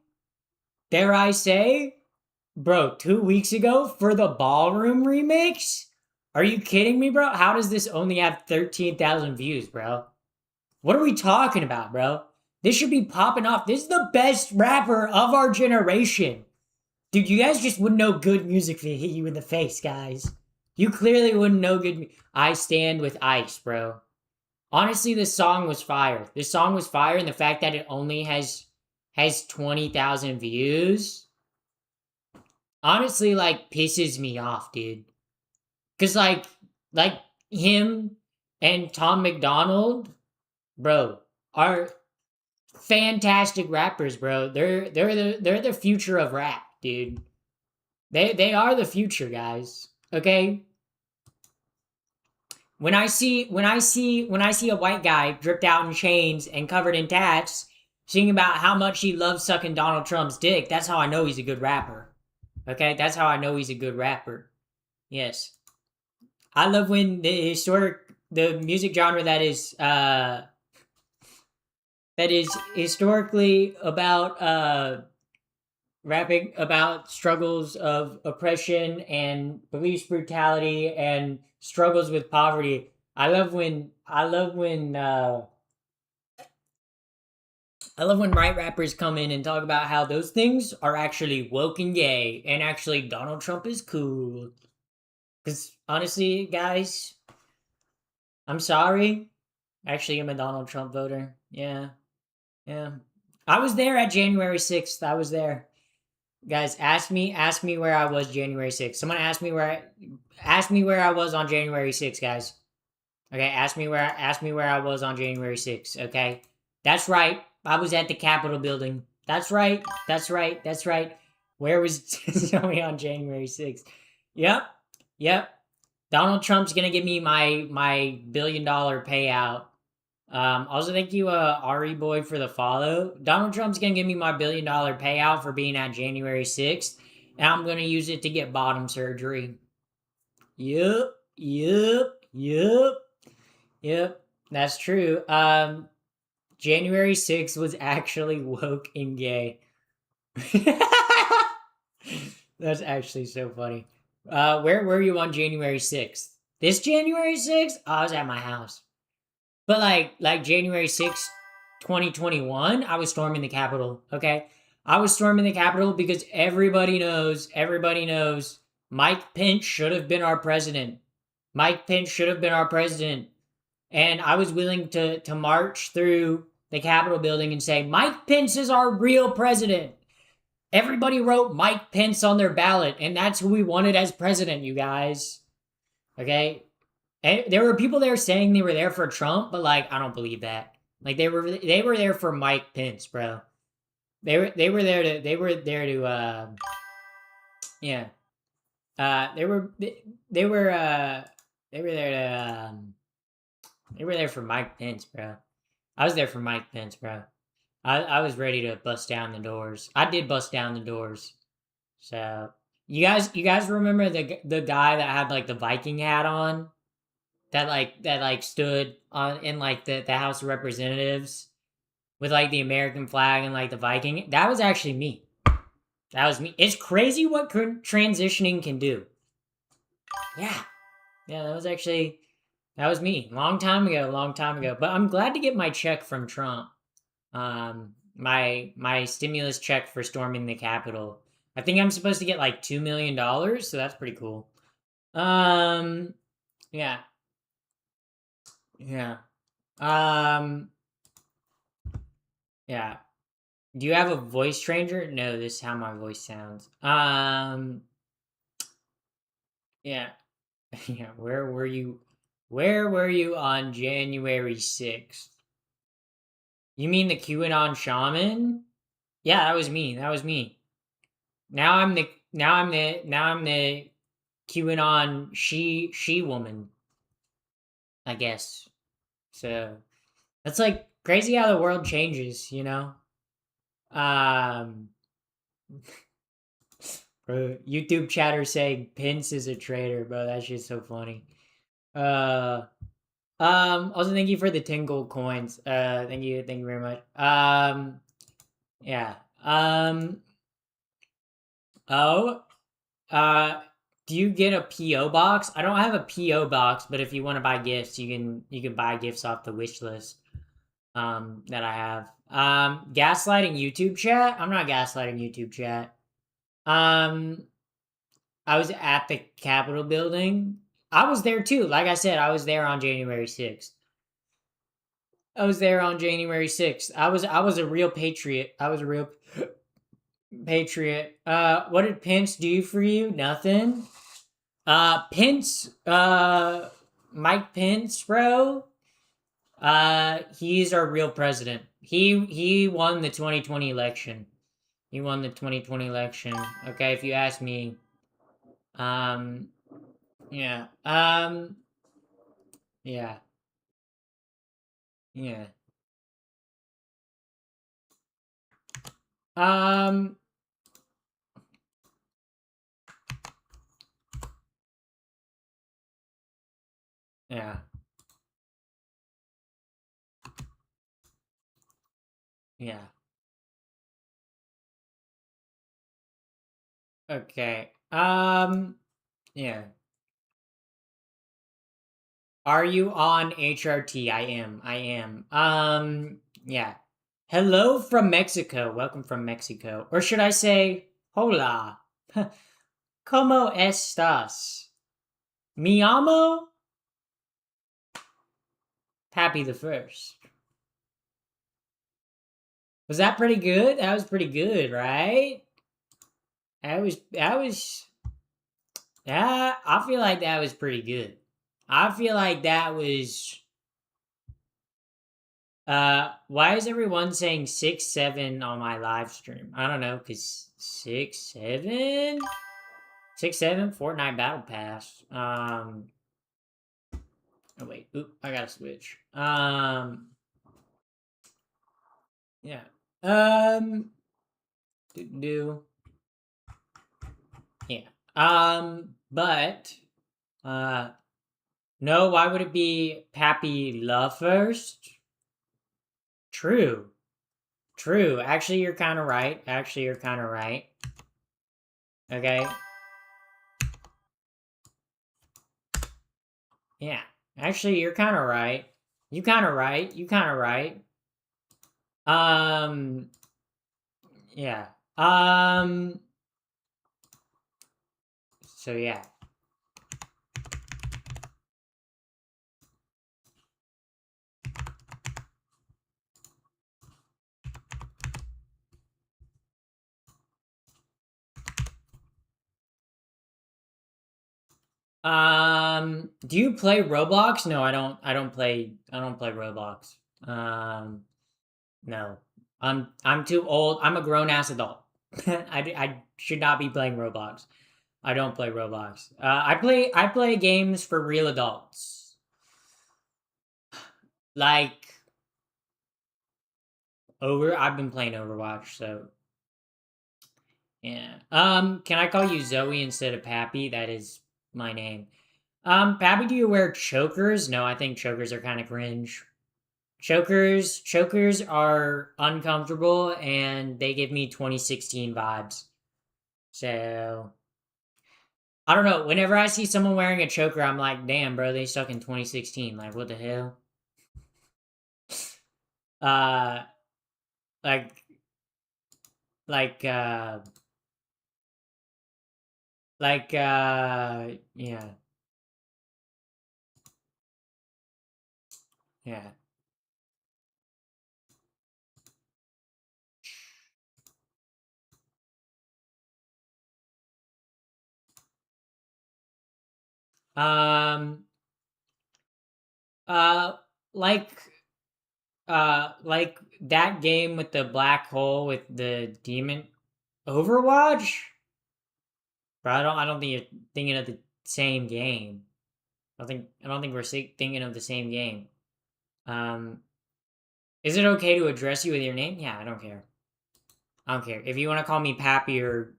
Dare I say? Bro, 2 weeks ago for the Ballroom remix? Are you kidding me, bro? How does this only have 13,000 views, bro? What are we talking about, bro? This should be popping off. This is the best rapper of our generation. Dude, you guys just wouldn't know good music if it hit you in the face, guys. You clearly wouldn't know good. I stand with Ice, bro. Honestly, this song was fire. This song was fire, and the fact that it only has 20,000 views, honestly, like pisses me off, dude. Cause like him and Tom McDonald, bro, are fantastic rappers, bro. They're the future of rap, dude. They are the future, guys. Okay? When I see a white guy dripped out in chains and covered in tats singing about how much he loves sucking Donald Trump's dick, that's how I know he's a good rapper. Okay? That's how I know he's a good rapper. Yes. I love when the music genre that is historically about rapping about struggles of oppression and police brutality and struggles with poverty. I love when white rappers come in and talk about how those things are actually woke and gay and actually Donald Trump is cool. Cuz honestly, guys, I'm sorry. Actually, I'm a Donald Trump voter. Yeah. Yeah. I was there at January 6th. I was there. Guys, ask me where I was January 6th. Someone ask me where I was on January 6th, guys. Okay, ask me where I was on January 6th, okay? That's right. I was at the Capitol building. That's right. That's right. That's right. Where was Zoe on January 6th? Yep. Yep. Donald Trump's gonna give me my $1 billion payout. Also, thank you, Ari Boy, for the follow. Donald Trump's gonna give me my $1 billion payout for being at January 6th, and I'm gonna use it to get bottom surgery. Yep, yep, yep, yep. That's true. January 6th was actually woke and gay. That's actually so funny. Where were you on January 6th? This January 6th? Oh, I was at my house. But like January 6th, 2021, I was storming the Capitol, okay? I was storming the Capitol because everybody knows Mike Pence should have been our president. Mike Pence should have been our president. And I was willing to march through the Capitol building and say, Mike Pence is our real president. Everybody wrote Mike Pence on their ballot, and that's who we wanted as president, you guys. Okay? And there were people there saying they were there for Trump, but like I don't believe that. Like they were there for Mike Pence, bro. They were there to yeah. They were there to they were there for Mike Pence, bro. I was there for Mike Pence, bro. I was ready to bust down the doors. I did bust down the doors. So you guys remember the guy that had like the Viking hat on? That stood on in like the House of Representatives with like the American flag and like the Viking. That was actually me. That was me. It's crazy what transitioning can do. Yeah, yeah, that was me. Long time ago, long time ago. But I'm glad to get my check from Trump. My stimulus check for storming the Capitol. I think I'm supposed to get like $2 million, so that's pretty cool. Um, yeah, yeah. Um, yeah. Do you have a voice changer? No, this is how my voice sounds. Yeah. Yeah, where were you? Where were you on January 6th? You mean the QAnon shaman? Yeah, that was me. That was me. Now I'm the QAnon she woman, I guess. So that's like crazy how the world changes, you know? Um Bro, YouTube chatter saying Pence is a traitor, bro. That shit's so funny. Uh Also thank you for the 10 gold coins. Thank you very much. Yeah. Oh, uh do you get a PO box? I don't have a PO box, but if you want to buy gifts, you can buy gifts off the wish list that I have. Gaslighting YouTube chat? I'm not gaslighting YouTube chat. Um I was at the Capitol building. I was there too. Like I said, I was there on January 6th. I was there on January 6th. I was a real patriot. I was a real patriot. What did Pence do for you? Nothing. Pence, Mike Pence, bro. He's our real president. He won the 2020 election. He won the 2020 election. Okay, if you ask me. Um, yeah. Yeah. Yeah. Um, yeah. Yeah. Okay. Yeah. Are you on HRT? I am. I am. Yeah. Hello from Mexico. Welcome from Mexico. Or should I say, hola. ¿Cómo estás? Mi amo Happy the First. Was that pretty good? That was pretty good, right? That was yeah, I feel like that was pretty good. I feel like that was why is everyone saying 6-7 on my live stream? I don't know, cause 6-7? 6-7 Fortnite Battle Pass. Oh wait, oop, I gotta switch. Yeah. Um do yeah. But uh no, why would it be Pappy Love first? True. True. Actually, you're kind of right. Actually, you're kind of right. Okay. Yeah. Actually, you're kind of right. You kind of right. You kind of right. Um. Yeah. So yeah. Do you play Roblox? No, I don't. I don't play. I don't play Roblox. No. I'm too old. I'm a grown ass adult. I should not be playing Roblox. I don't play Roblox. I play games for real adults. Like I've been playing Overwatch, so yeah. Can I call you Zoe instead of Pappy? That is my name. Pappy, do you wear chokers? No, I think chokers are kind of cringe. Chokers are uncomfortable and they give me 2016 vibes. So I don't know. Whenever I see someone wearing a choker, I'm like, damn, bro, they stuck in 2016. Like, what the hell? Uh, like, like, uh, yeah, yeah. Um, uh, like, like that game with the black hole with the demon Overwatch? Bro, I don't think you're thinking of the same game. I don't think we're thinking of the same game. Um, is it okay to address you with your name? Yeah, I don't care. I don't care. If you want to call me Pappy or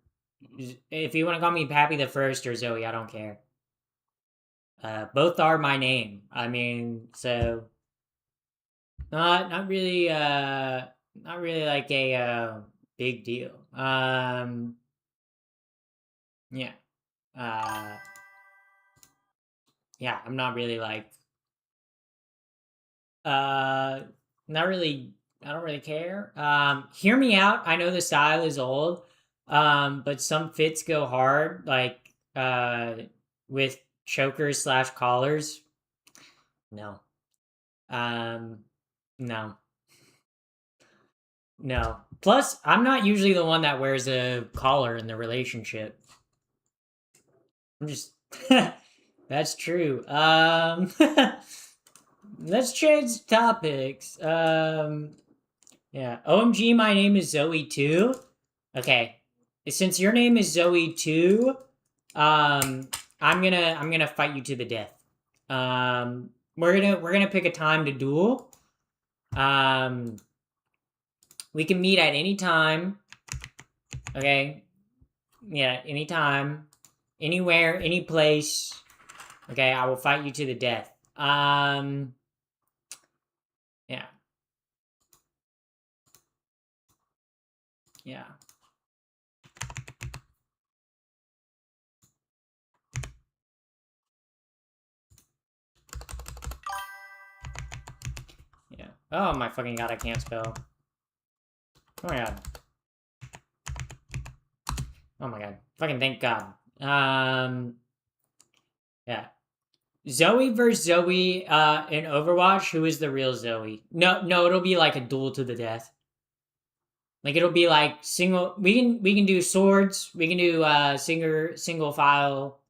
if you want to call me Pappy the First or Zoe, I don't care. Both are my name. I mean, so not really like a big deal. Yeah. Uh, yeah, I'm not really like uh not really I don't really care. Hear me out. I know the style is old. But some fits go hard, like with chokers slash collars. No. Um no. No. Plus, I'm not usually the one that wears a collar in the relationship. I'm just that's true. Let's change topics. Yeah. OMG, my name is Zoe too. Okay. Since your name is Zoe too, I'm gonna fight you to the death. We're gonna pick a time to duel. Um, we can meet at any time. Okay. Yeah, anytime, anywhere, any place. Okay, I will fight you to the death. Yeah, yeah, yeah. Oh my fucking god, I can't spell. Oh my god. Oh my god. Fucking thank god. Yeah. Zoe versus Zoe in Overwatch. Who is the real Zoe? No, it'll be like a duel to the death. Like it'll be like single. We can do swords. We can do single file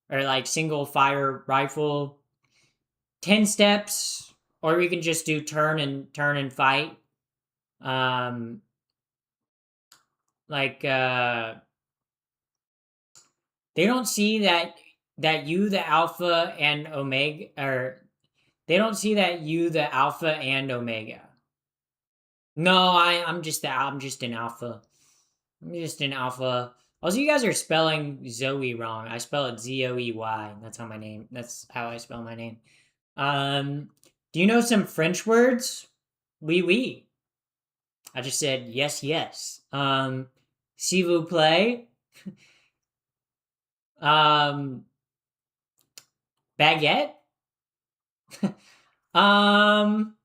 or like single fire rifle. 10 steps, or we can just do turn and fight. Um, like they don't see that you the alpha and omega, or they don't see that you the alpha and omega. No, I'm just an alpha. I'm just an alpha. Also, you guys are spelling Zoe wrong. I spell it Zoey. That's how I spell my name. Do you know some French words? Oui, oui. I just said yes, yes. S'il vous plaît. Um, baguette. um,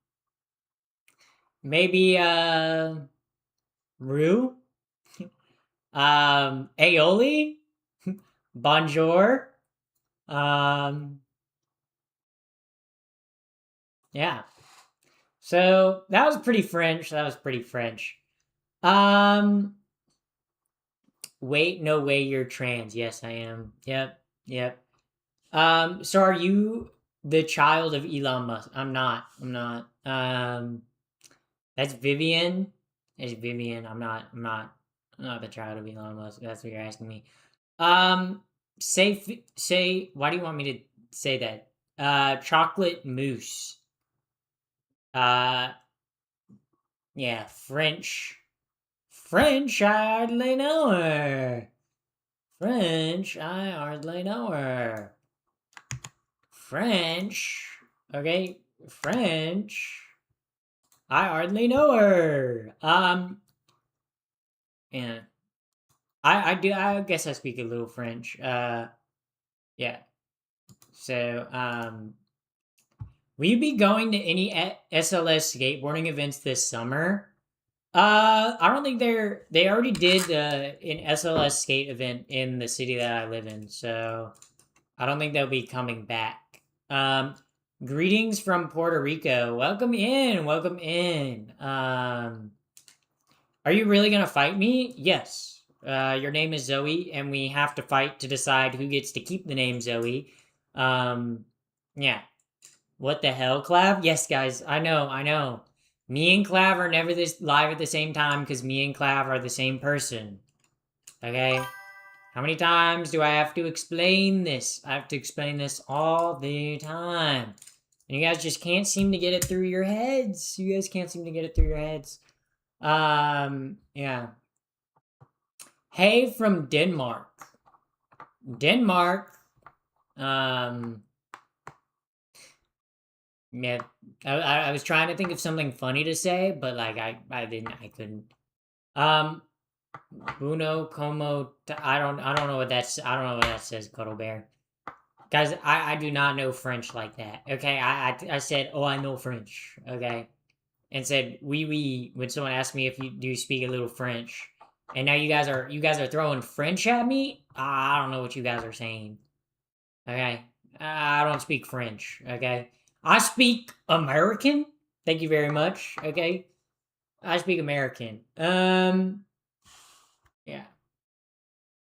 maybe roux. Aioli. Bonjour. Um, yeah. So that was pretty French. That was pretty French. Um, wait, no way, you're trans. Yes, I am. Yep, yep. So are you the child of Elon Musk? I'm not. I'm not. That's Vivian. It's Vivian. I'm not the child of Elon Musk. That's what you're asking me. Um, say. Why do you want me to say that? Chocolate mousse. Uh, yeah, French. French. I hardly know her. French. I hardly know her. French. Okay, French. I hardly know her. Yeah. I do. I guess I speak a little French. Yeah. So, will you be going to any SLS skateboarding events this summer? I don't think they already did an SLS skate event in the city that I live in, so I don't think they'll be coming back. Greetings from Puerto Rico. Welcome in. Welcome in. Are you really gonna fight me? Yes. Your name is Zoe, and we have to fight to decide who gets to keep the name Zoe. Yeah. What the hell, Clav? Yes, guys, I know. Me and Clav are never this live at the same time because me and Clav are the same person. Okay? How many times do I have to explain this? I have to explain this all the time. And you guys just can't seem to get it through your heads. You guys can't seem to get it through your heads. Yeah. Hey from Denmark. Denmark. Yeah. I was trying to think of something funny to say, but like I couldn't. Uno como I don't know what what that says, Cuddle Bear. Guys, I do not know French like that. Okay, I said, oh, I know French. Okay, and said oui when someone asked me if you do speak a little French, and now you guys are throwing French at me. I don't know what you guys are saying. Okay, I don't speak French. Okay, I speak American. Thank you very much. Okay, I speak American. Yeah.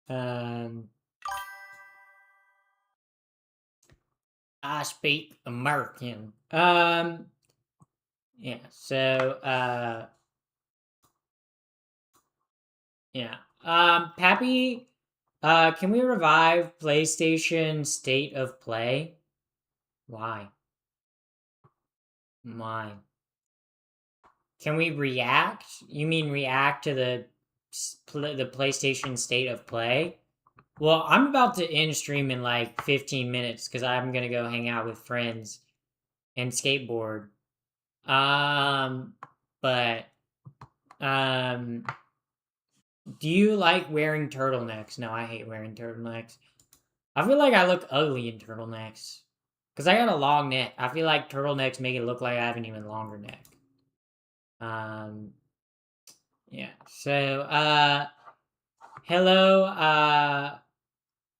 Um, I speak American. Yeah. So, yeah. Pappy, can we revive PlayStation State of Play? Why? Why? Can we react? You mean react to the PlayStation State of Play? Well, I'm about to end stream in like 15 minutes because I'm gonna go hang out with friends and skateboard. Um, but um, do you like wearing turtlenecks? No, I hate wearing turtlenecks. I feel like I look ugly in turtlenecks. Because I got a long neck. I feel like turtlenecks make it look like I have an even longer neck. Um, yeah. So, hello.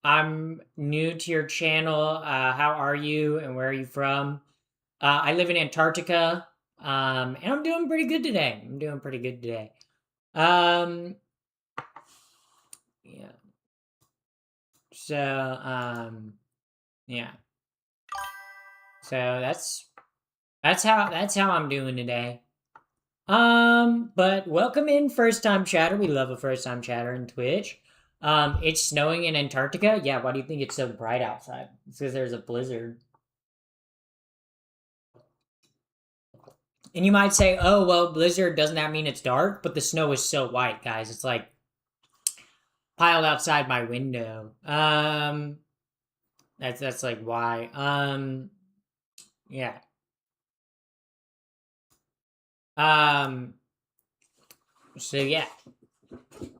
I'm new to your channel. How are you and where are you from? I live in Antarctica. And I'm doing pretty good today. I'm doing pretty good today. Yeah. So, yeah. So that's how I'm doing today. But welcome in first time chatter. We love a first time chatter in Twitch. It's snowing in Antarctica. Yeah, why do you think it's so bright outside? It's because there's a blizzard. And you might say, oh well, blizzard doesn't that mean it's dark? But the snow is so white, guys. It's like piled outside my window. That's like why. Yeah. Um, so yeah.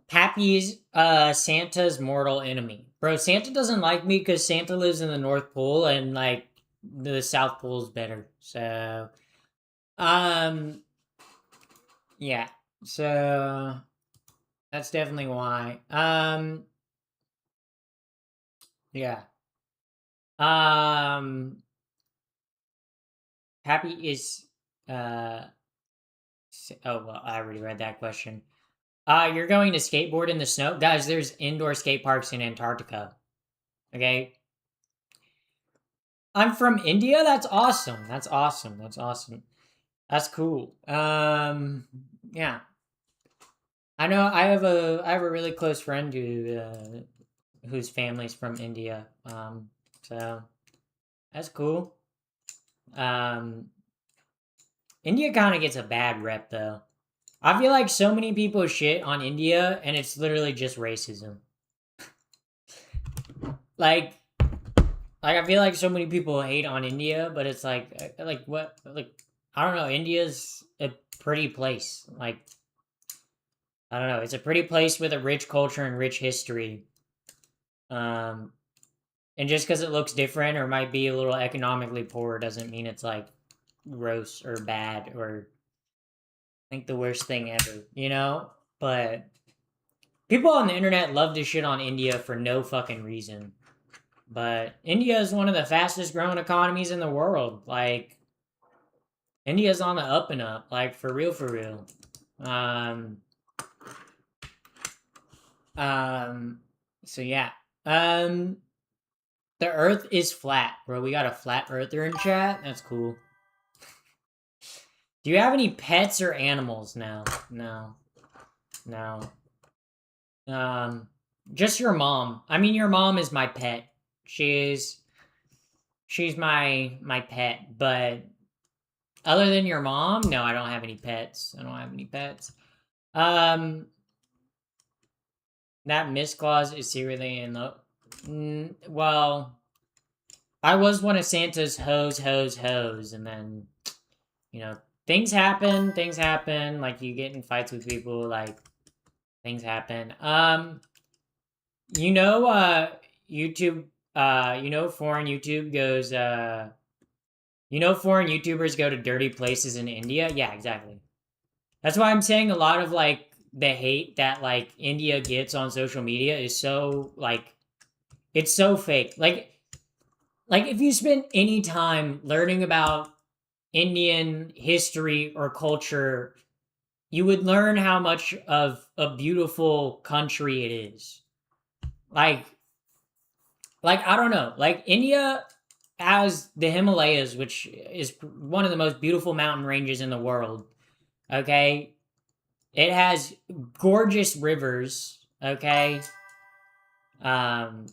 Pappy's Santa's mortal enemy. Bro, Santa doesn't like me because Santa lives in the North Pole and like the South Pole is better. So um yeah. So that's definitely why. Yeah. Um Pappy is uh oh well, I already read that question. You're going to skateboard in the snow? Guys, there's indoor skate parks in Antarctica. Okay? I'm from India? That's awesome. That's awesome. That's awesome. That's cool. Yeah. I know I have a really close friend whose family's from India. So that's cool. Um India kind of gets a bad rep though. I feel like so many people shit on India and it's literally just racism. Like I feel like so many people hate on India, but it's like what like I don't know, India's a pretty place. Like I don't know, it's a pretty place with a rich culture and rich history. Um and just because it looks different or might be a little economically poor doesn't mean it's like gross or bad or like the worst thing ever, you know? But people on the internet love to shit on India for no fucking reason. But India is one of the fastest growing economies in the world. Like India's on the up and up, like for real, for real. Um, um, so yeah. Um, The Earth is flat, bro. We got a flat earther in chat. That's cool. Do you have any pets or animals now? No. No. Just your mom. I mean, your mom is my pet. She's my pet, but other than your mom, no, I don't have any pets. I don't have any pets. That Miss Claus is secretly in the. Well, I was one of Santa's hoes, and then, you know, things happen. Things happen. Like, you get in fights with people. Like, things happen. You know, YouTube. You know, foreign YouTube goes. You know, foreign YouTubers go to dirty places in India. Yeah, exactly. That's why I'm saying a lot of like the hate that like India gets on social media is so like it's so fake. Like if you spend any time learning about Indian history or culture, you would learn how much of a beautiful country it is. Like like I don't know. Like India has the Himalayas, which is one of the most beautiful mountain ranges in the world. Okay? It has gorgeous rivers, okay? Um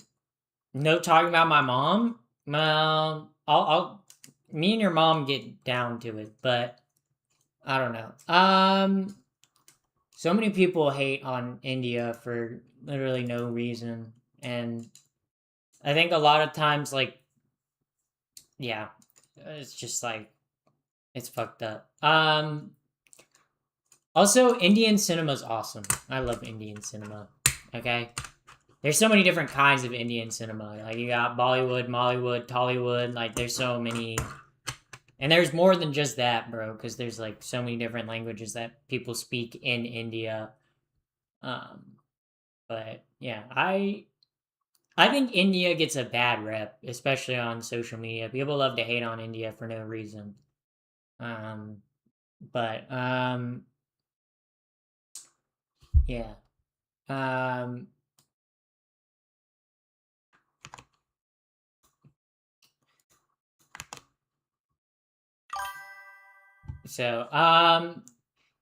no talking about my mom. Well, I'll me and your mom get down to it, but I don't know. So many people hate on India for literally no reason, and I think a lot of times like yeah, it's just like it's fucked up. Also Indian cinema is awesome. I love Indian cinema. Okay? There's so many different kinds of Indian cinema. Like you got Bollywood, Mollywood, Tollywood. Like there's so many, and there's more than just that, bro. Because there's like so many different languages that people speak in India. Um, but yeah, I think India gets a bad rep, especially on social media. People love to hate on India for no reason. Um, but yeah. Um, so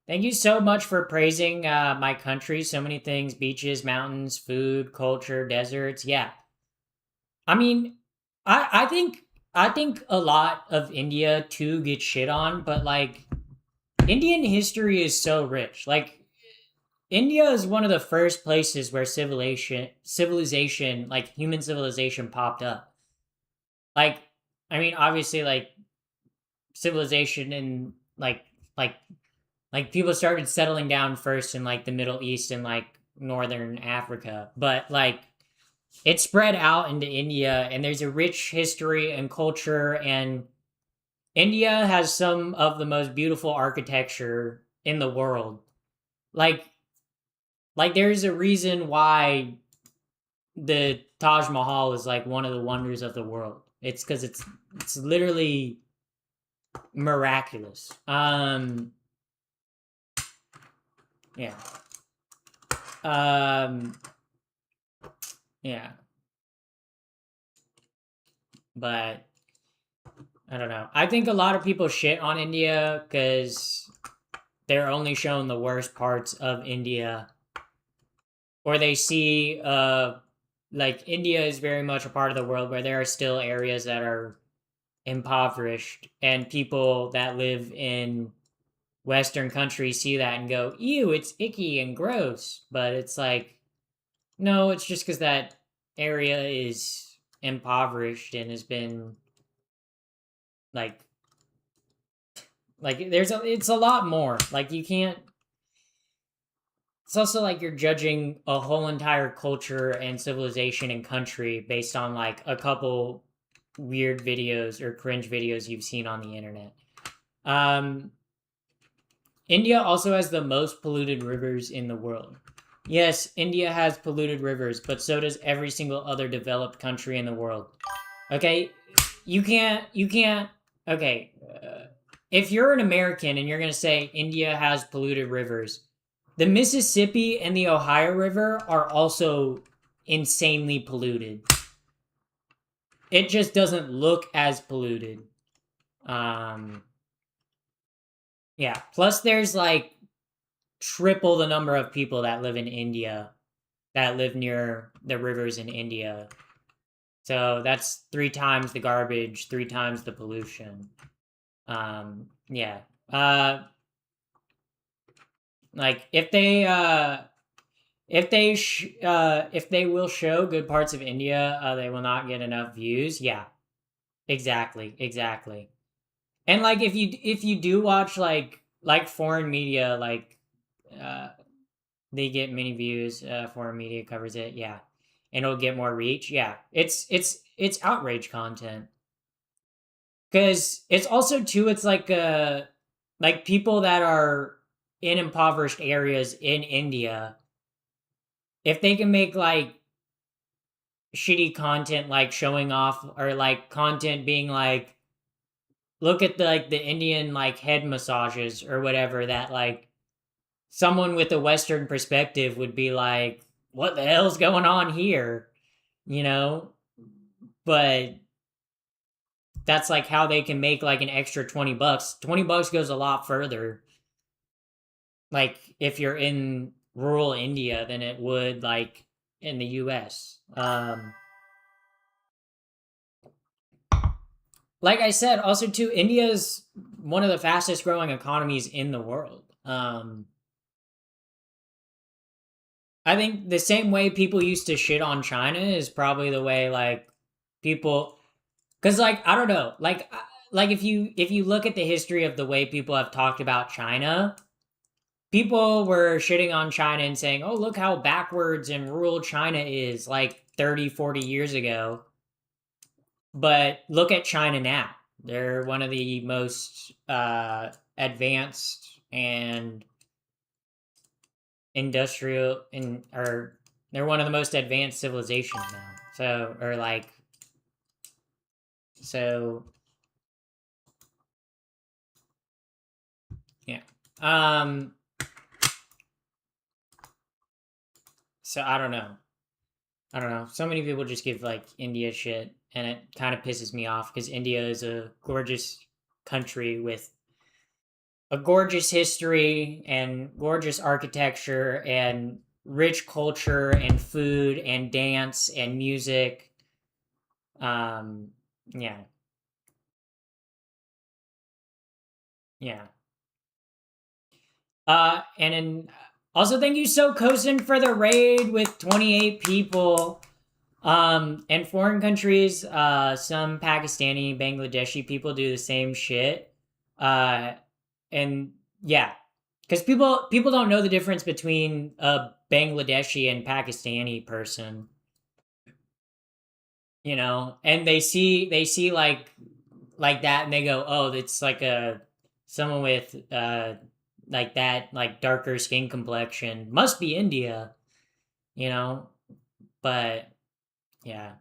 thank you so much for praising my country. So many things: beaches, mountains, food, culture, deserts. Yeah, I mean, I think a lot of India too gets shit on, but like Indian history is so rich. Like India is one of the first places where civilization, like human civilization, popped up. Like, I mean, obviously, like civilization in like like people started settling down first in like the Middle East and like northern Africa, but like it spread out into India, and there's a rich history and culture, and India has some of the most beautiful architecture in the world. Like like there's a reason why the Taj Mahal is like one of the wonders of the world. It's cuz it's literally miraculous. Yeah. Um yeah. But I don't know. I think a lot of people shit on India cuz they're only shown the worst parts of India, or they see like India is very much a part of the world where there are still areas that are impoverished, and people that live in Western countries see that and go, ew, it's icky and gross. But it's like, no, it's just because that area is impoverished and has been like it's a lot more. Like you can't. It's also like you're judging a whole entire culture and civilization and country based on like a couple weird videos or cringe videos you've seen on the internet. Um, India also has the most polluted rivers in the world. Yes, India has polluted rivers, but so does every single other developed country in the world. Okay, you can't. Okay, if you're an American and you're gonna say India has polluted rivers, the Mississippi and the Ohio River are also insanely polluted. it just doesn't look as polluted. Um, yeah. Plus, there's like triple the number of people that live in India that live near the rivers in India. So that's three times the garbage, three times the pollution. Yeah. Like if they will show good parts of India, they will not get enough views. Yeah, exactly, exactly. And like if you do watch like foreign media, like uh, they get many views. Foreign media covers it. Yeah, and it'll get more reach. Yeah, it's outrage content because it's also too. It's like people that are in impoverished areas in India, if they can make like shitty content like showing off or like content being like look at the like the Indian like head massages or whatever that like someone with a western perspective would be like what the hell's going on here, you know? But that's like how they can make like an extra 20 bucks. 20 bucks goes a lot further like if you're in rural India than it would like in the US. Like I said, also too, India is one of the fastest growing economies in the world. I think the same way people used to shit on China is probably the way like people, because like I don't know, like if you look at the history of the way people have talked about China, people were shitting on China and saying, "Oh, look how backwards and rural China is," like 30, 40 years ago. But look at China now. They're one of the most advanced and industrial in or they're one of the most advanced civilizations now. So or like so yeah. Um so I don't know. I don't know. So many people just give like India shit and it kind of pisses me off because India is a gorgeous country with a gorgeous history and gorgeous architecture and rich culture and food and dance and music. Um, yeah, yeah. And then also thank you so Kosin for the raid with 28 people. And foreign countries, some Pakistani, Bangladeshi people do the same shit. Uh, and yeah, because people don't know the difference between a Bangladeshi and Pakistani person, you know, and they see like that and they go, oh, it's like a someone with like that like darker skin complexion must be India, you know, but yeah.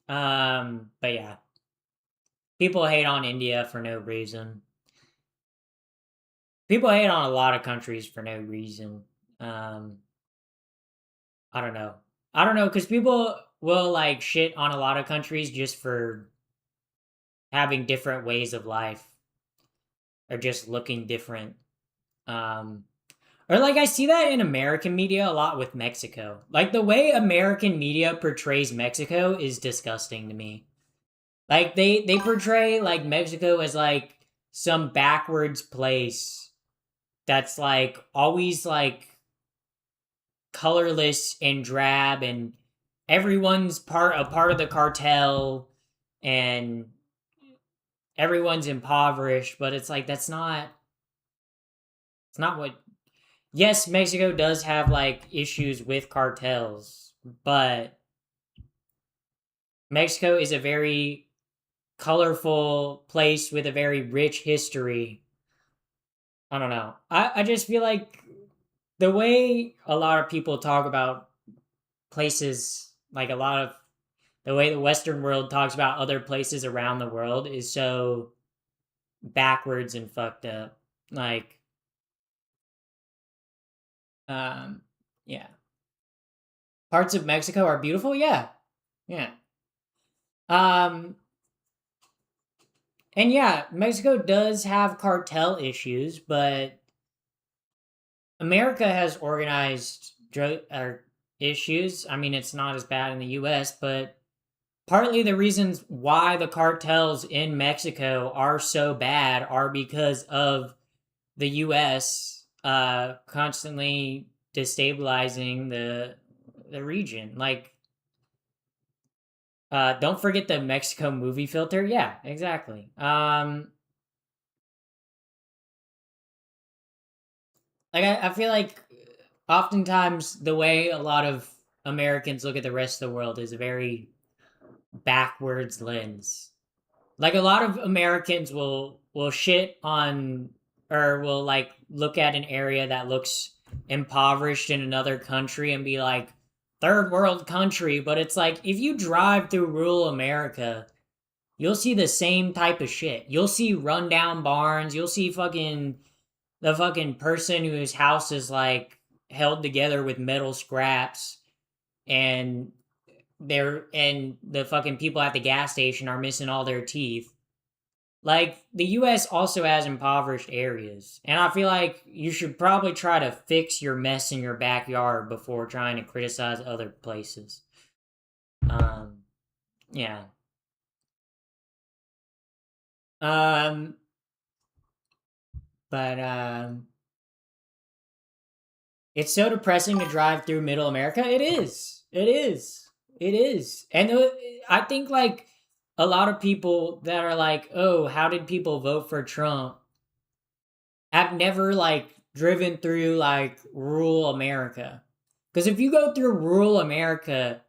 But yeah, people hate on India for no reason. People hate on a lot of countries for no reason. Um, I don't know. I don't know because people will like shit on a lot of countries just for having different ways of life or just looking different. Um, or like I see that in American media a lot with Mexico. Like the way American media portrays Mexico is disgusting to me. Like they portray like Mexico as like some backwards place that's like always like colorless and drab and everyone's a part of the cartel and everyone's impoverished, but it's like that's not it's not what yes, Mexico does have like issues with cartels, but Mexico is a very colorful place with a very rich history. I don't know. I just feel like the way a lot of people talk about places, like a lot of the way the Western world talks about other places around the world is so backwards and fucked up. Like, um, yeah. Parts of Mexico are beautiful. Yeah, yeah. Um, and yeah, Mexico does have cartel issues, but America has organized drug issues. I mean, it's not as bad in the U.S., but partly the reasons why the cartels in Mexico are so bad are because of the U.S. Constantly destabilizing the region. Like, don't forget the Mexico movie filter. Yeah, exactly. Like I feel like oftentimes the way a lot of Americans look at the rest of the world is a very backwards lens. Like a lot of Americans will shit on or will like look at an area that looks impoverished in another country and be like third world country, but it's like if you drive through rural America, you'll see the same type of shit. You'll see rundown barns, you'll see fucking the fucking person whose house is like held together with metal scraps and and the fucking people at the gas station are missing all their teeth. Like the US also has impoverished areas. And I feel like you should probably try to fix your mess in your backyard before trying to criticize other places. Um yeah. Um but it's so depressing to drive through middle America. It is. It is. It is. And I think like a lot of people that are like, "Oh, how did people vote for Trump?" have never like driven through like rural America. Cuz if you go through rural America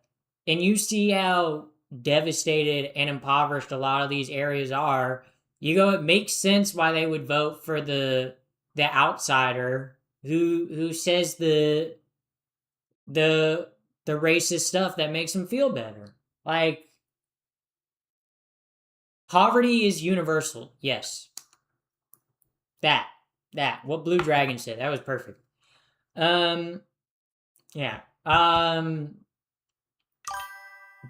and you see how devastated and impoverished a lot of these areas are, you go it makes sense why they would vote for the outsider who says the the racist stuff that makes them feel better. Like poverty is universal. Yes. That. That. What Blue Dragon said. That was perfect. Um yeah.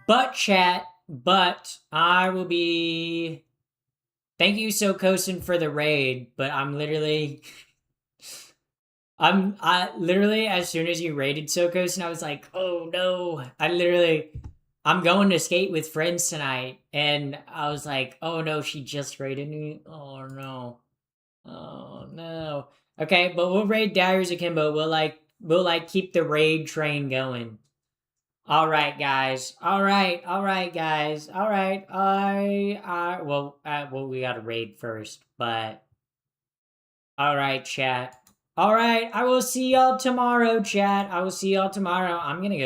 But chat, but I will be thank you so Kosin for the raid, but I literally as soon as you raided Sokos and I was like, oh no. I'm going to skate with friends tonight and I was like, oh no, she just raided me. Oh no. Oh no. Okay, but we'll raid Darius Akimbo. We'll keep the raid train going. All right, guys. All right, guys. All right. Well, we got to raid first, but all right, chat. All right, I will see y'all tomorrow, chat. I will see y'all tomorrow. I'm gonna go.